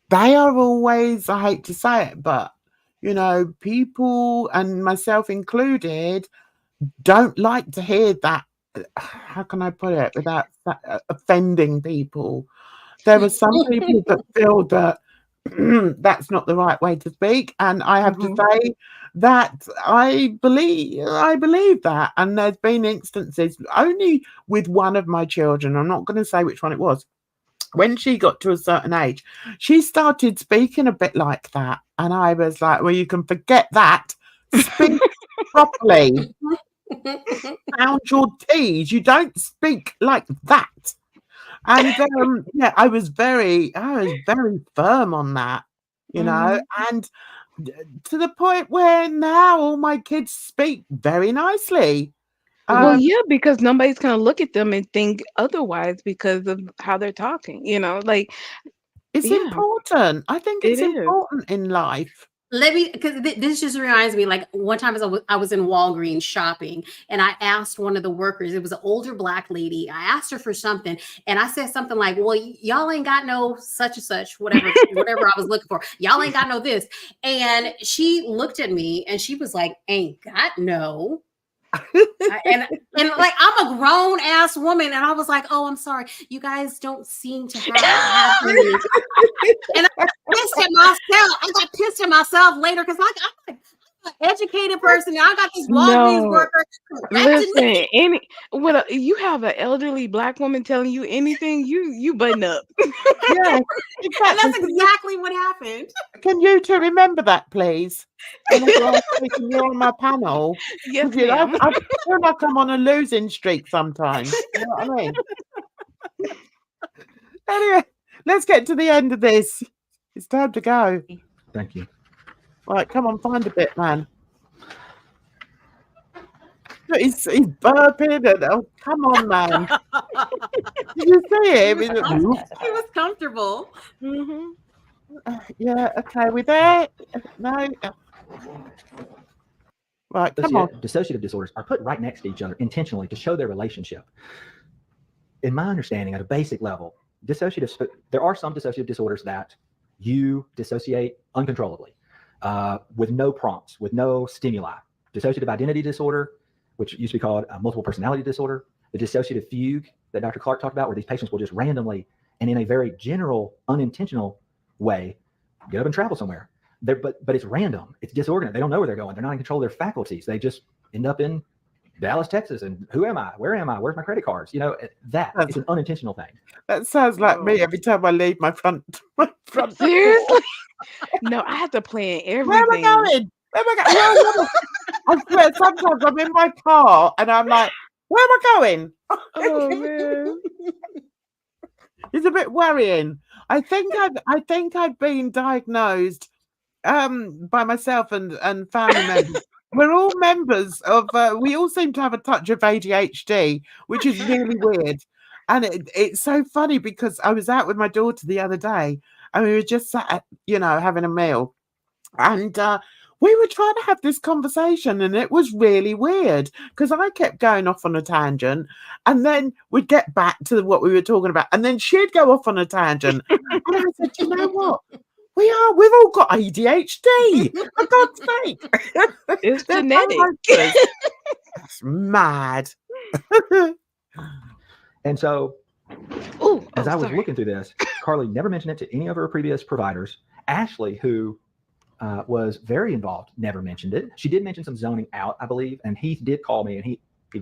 they are always, I hate to say it, but people, and myself included, don't like to hear that. How can I put it without offending people? There are some people that feel that that's not the right way to speak, and I have to say that I believe that. And there's been instances, only with one of my children, I'm not going to say which one it was, when she got to a certain age, she started speaking a bit like that. And I was like, well, you can forget that. Speak properly. Sound your T's. You don't speak like that. And yeah, I was very firm on that, and to the point where now all my kids speak very nicely. Well, yeah, because nobody's gonna look at them and think otherwise because of how they're talking, like It's important. I think It it's is. important in life. Let me, because this just reminds me, like one time I was in Walgreens shopping, and I asked one of the workers, it was an older black lady. I asked her for something, and I said something like, well, y'all ain't got no such and such, whatever I was looking for. Y'all ain't got no this. And she looked at me and she was like, ain't got no. and like I'm a grown ass woman, and I was like, oh, I'm sorry, you guys don't seem to have any. And I pissed at myself. I got pissed at myself later because I'm an educated person. And I got this Walgreens No, worker correcting me. listen, you have an elderly black woman telling you anything, you button up. Yeah, And exactly. that's exactly what happened. Can you two remember that, please? Whenever I'm speaking, you're on my panel. Yes, You know, ma'am. I feel like I'm on a losing streak sometimes. You know what I mean? Anyway, let's get to the end of this. It's time to go. Thank you. Right, come on, find a bit, man. He's burping and oh, come on, man. Did you see him? He was comfortable. Yeah, okay, we there? No? Right, come on. Dissociative disorders are put right next to each other intentionally to show their relationship. In my understanding, at a basic level, there are some dissociative disorders that you dissociate uncontrollably, with no prompts, with no stimuli. Dissociative identity disorder, which used to be called multiple personality disorder, the dissociative fugue that Dr. Clark talked about, where these patients will just randomly and in a very general, unintentional way get up and travel somewhere. But it's random. It's disorganized. They don't know where they're going. They're not in control of their faculties. They just end up in Dallas, Texas, and who am I? Where am I? Where's my credit cards? You know, it's an unintentional thing. That sounds like me every time I leave my front. Seriously? No, I have to plan everything. Where am I going? Where am I going? I swear, sometimes I'm in my car and I'm like, where am I going? Oh man. It's a bit worrying. I think I've been diagnosed by myself and family members. We're all members of we all seem to have a touch of ADHD, which is really weird. And it's so funny because I was out with my daughter the other day and we were just sat, having a meal. And we were trying to have this conversation and it was really weird because I kept going off on a tangent and then we'd get back to what we were talking about and then she'd go off on a tangent. And I said, you know what? We've all got ADHD. For God's sake. It's genetic. That's mad. And so, as I was looking through this, Carly never mentioned it to any of her previous providers. Ashley, who was very involved, never mentioned it. She did mention some zoning out, I believe, and Heath did call me, and we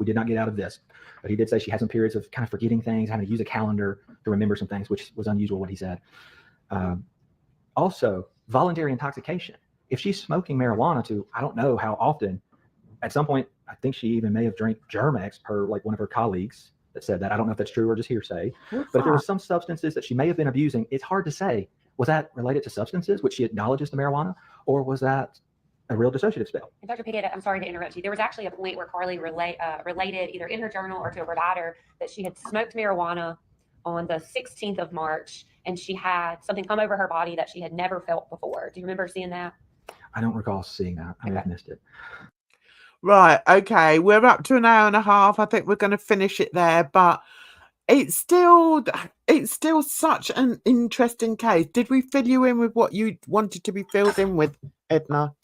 did not get out of this, but he did say she had some periods of kind of forgetting things, having to use a calendar to remember some things, which was unusual what he said. Also, voluntary intoxication. If she's smoking marijuana I don't know how often, at some point, I think she even may have drank Germex per one of her colleagues that said that. I don't know if that's true or just hearsay. But if there were some substances that she may have been abusing, it's hard to say. Was that related to substances, which she acknowledges to marijuana, or was that a real dissociative spell? And Dr. Pickett, I'm sorry to interrupt you. There was actually a point where Carly related either in her journal or to a provider that she had smoked marijuana on the 16th of March, and she had something come over her body that she had never felt before. Do you remember seeing that? I don't recall seeing that. I may have missed it. Right. Okay. We're up to an hour and a half. I think we're going to finish it there, but it's still such an interesting case. Did we fill you in with what you wanted to be filled in with, Edna?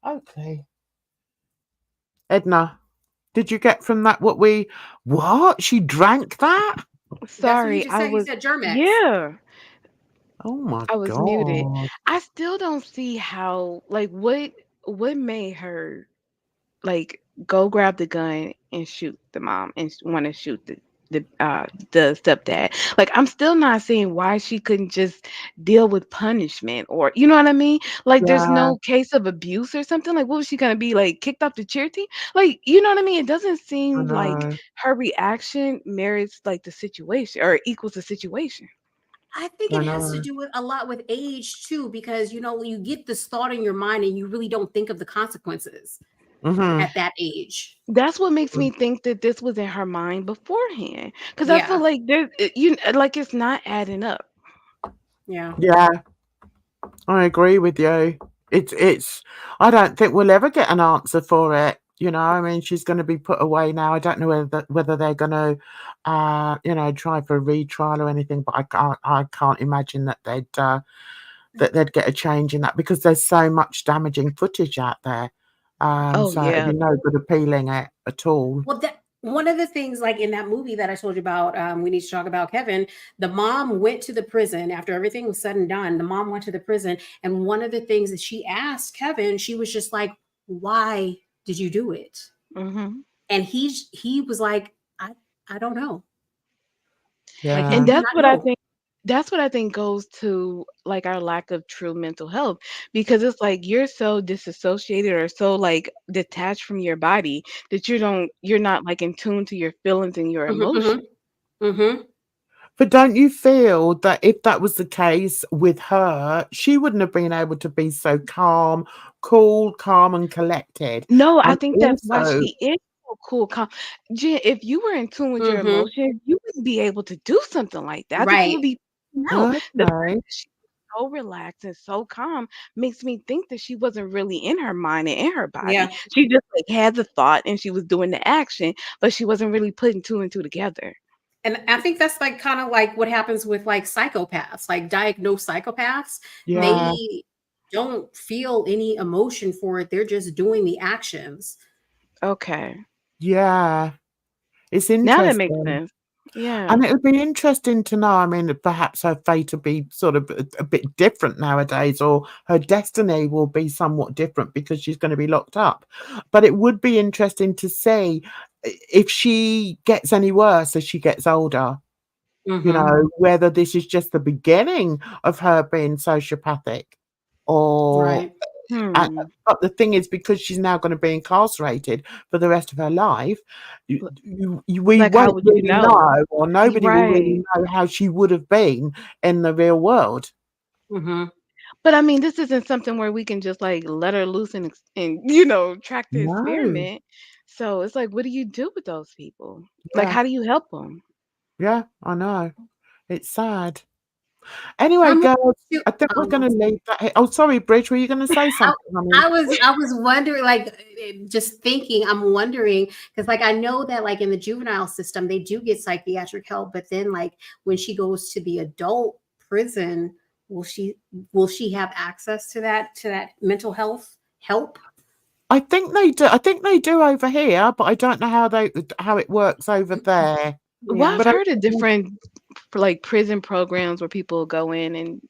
Okay. Edna, did you get from that what? She drank that? Sorry, you said Germex. Yeah. Oh my God. I was muted. I still don't see how, what made her go grab the gun and shoot the mom and want to shoot the stepdad. I'm still not seeing why she couldn't just deal with punishment, or you know what I mean? There's no case of abuse or something. What was she gonna be, kicked off the cheer team? You know what I mean? It doesn't seem like her reaction merits the situation or equals the situation. I think it has to do with a lot with age too, because when you get this thought in your mind and you really don't think of the consequences at that age. That's what makes me think that this was in her mind beforehand, because I feel like it's not adding up. Yeah. I agree with you. It's I don't think we'll ever get an answer for it. I mean, she's going to be put away now. I don't know whether they're going to try for a retrial or anything, but I can't imagine that they'd get a change in that, because there's so much damaging footage out there. It'd be no good appealing it at all. Well, one of the things in that movie that I told you about, we need to talk about Kevin. The mom went to the prison after everything was said and done. The mom went to the prison, and one of the things that she asked Kevin, she was just like, "Why did you do it?" Mm-hmm. And he was like, I don't know. Yeah. And that's what I think. That's what I think goes to our lack of true mental health, because it's you're so disassociated or so detached from your body that you're not in tune to your feelings and your emotions. But don't you feel that if that was the case with her, she wouldn't have been able to be so calm and collected? No, I think that's why she is so cool, calm. Jen, if you were in tune with your emotions, you wouldn't be able to do something like that. I think you would be No, the fact Okay. that she was so relaxed and so calm makes me think that she wasn't really in her mind and in her body. Yeah. She just like had the thought and she was doing the action, but she wasn't really putting two and two together. And I think that's like kind of like what happens with like psychopaths, like diagnosed psychopaths. Yeah. They don't feel any emotion for it. They're just doing the actions. Okay. Yeah. It's Now that makes interesting. sense. Yeah. And it would be interesting to know. I mean, perhaps her fate will be sort of a bit different nowadays, or her destiny will be somewhat different because she's going to be locked up. But it would be interesting to see if she gets any worse as she gets older, you know, whether this is just the beginning of her being sociopathic or. Right. But the thing is, because she's now going to be incarcerated for the rest of her life, we Like, how won't would you really know? know, or nobody will really Right. know how she would have been in the real world. But I mean, this isn't something where we can just like let her loose and track the No. experiment. So it's like, what do you do with those people? Like, Yeah. how do you help them? Yeah, I know. It's sad. Anyway, I'm girls, too- I think we're going to leave that here. Oh, sorry, Bridge, were you going to say something, honey? I was wondering, like, just thinking. I'm wondering because, like, I know that, like, in the juvenile system, they do get psychiatric help, but then, like, when she goes to the adult prison, will she have access to that mental health help? I think they do. I think they do over here, but I don't know how it works over there. Well, I've But I heard of different like prison programs where people go in and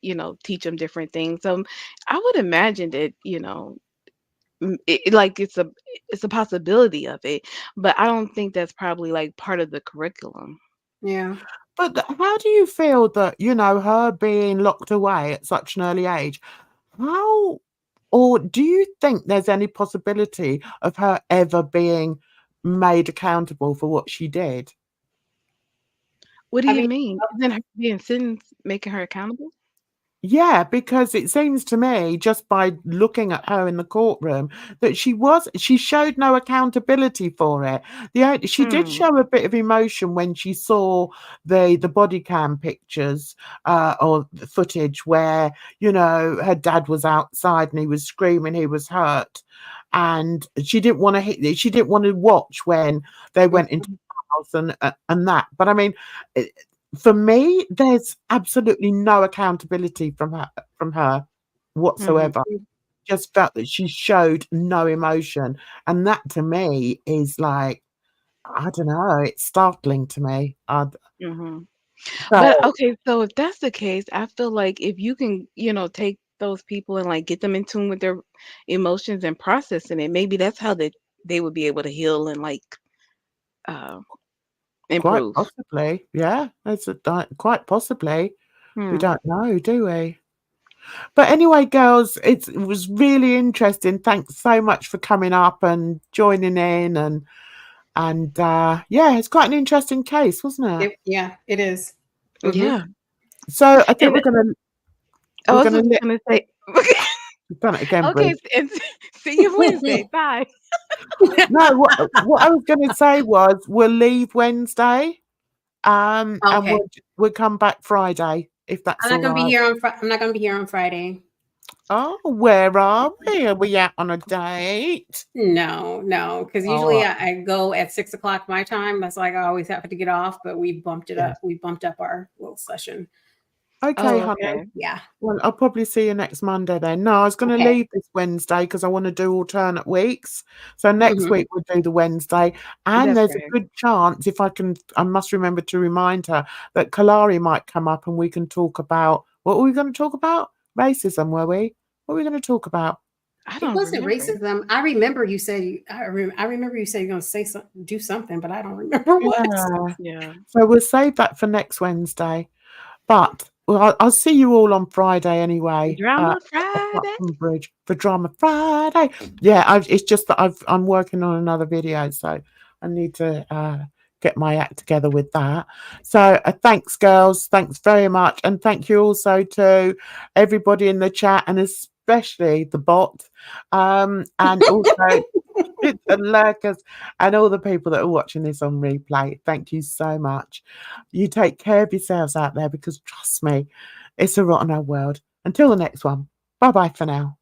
teach them different things. I would imagine that like it's a possibility of it, but I don't think that's probably like part of the curriculum. Yeah. But how do you feel that, her being locked away at such an early age, or do you think there's any possibility of her ever being made accountable for what she did? What do I you mean, mean? Isn't her being sentenced making her accountable? Yeah, because it seems to me, just by looking at her in the courtroom, that she showed no accountability for it. She did show a bit of emotion when she saw the body cam pictures, or the footage where, her dad was outside and he was screaming, he was hurt. And she didn't want to watch when they went into the house and that. But I mean, for me, there's absolutely no accountability from her whatsoever. Just felt that she showed no emotion, and that to me is like, I don't know, it's startling to me. But So okay, so if that's the case, I feel like if you can take those people and like get them in tune with their emotions and processing it, maybe that's how they would be able to heal and like uh quite improve. possibly, yeah, quite possibly. We Hmm. don't know, do we? But anyway, girls, it was really interesting. Thanks so much for coming up and joining in, and yeah, it's quite an interesting case, wasn't it? Yeah, it is. Yeah. So I think And I we're was gonna just let gonna say you've done it again, okay, Bridge. and see you Wednesday. Bye. No, what I was gonna say was we'll leave Wednesday, and Okay. we'll come back Friday if that's I'm all not gonna be right. here on I'm not gonna be here on Friday. Oh, where are we? Are we out on a date? No, because Oh, usually I go at 6 o'clock my time. That's like I always have to get off, but we bumped it yeah. up. We bumped up our little session. Okay, Oh, honey. okay. Yeah. Well, I'll probably see you next Monday then. No, I was going to Okay. leave this Wednesday because I want to do alternate weeks. So next week we'll do the Wednesday. And That's there's a right. good chance, I must remember to remind her that Kalari might come up and we can talk about, what were we going to talk about? Racism, were we? What were we going to talk about? I It don't wasn't remember. racism. I remember you said I remember you said you're gonna say something, do something, but I don't remember what. Yeah. Yeah. So we'll save that for next Wednesday. But I'll see you all on Friday anyway. Drama Apart Friday. from Bridge for Drama Friday. Yeah, it's just that I'm working on another video, so I need to get my act together with that. So thanks, girls. Thanks very much, and thank you also to everybody in the chat, and especially the bot. And also, the lurkers, and all the people that are watching this on replay. Thank you so much. You take care of yourselves out there, because trust me, it's a rotten old world. Until the next one, bye bye for now.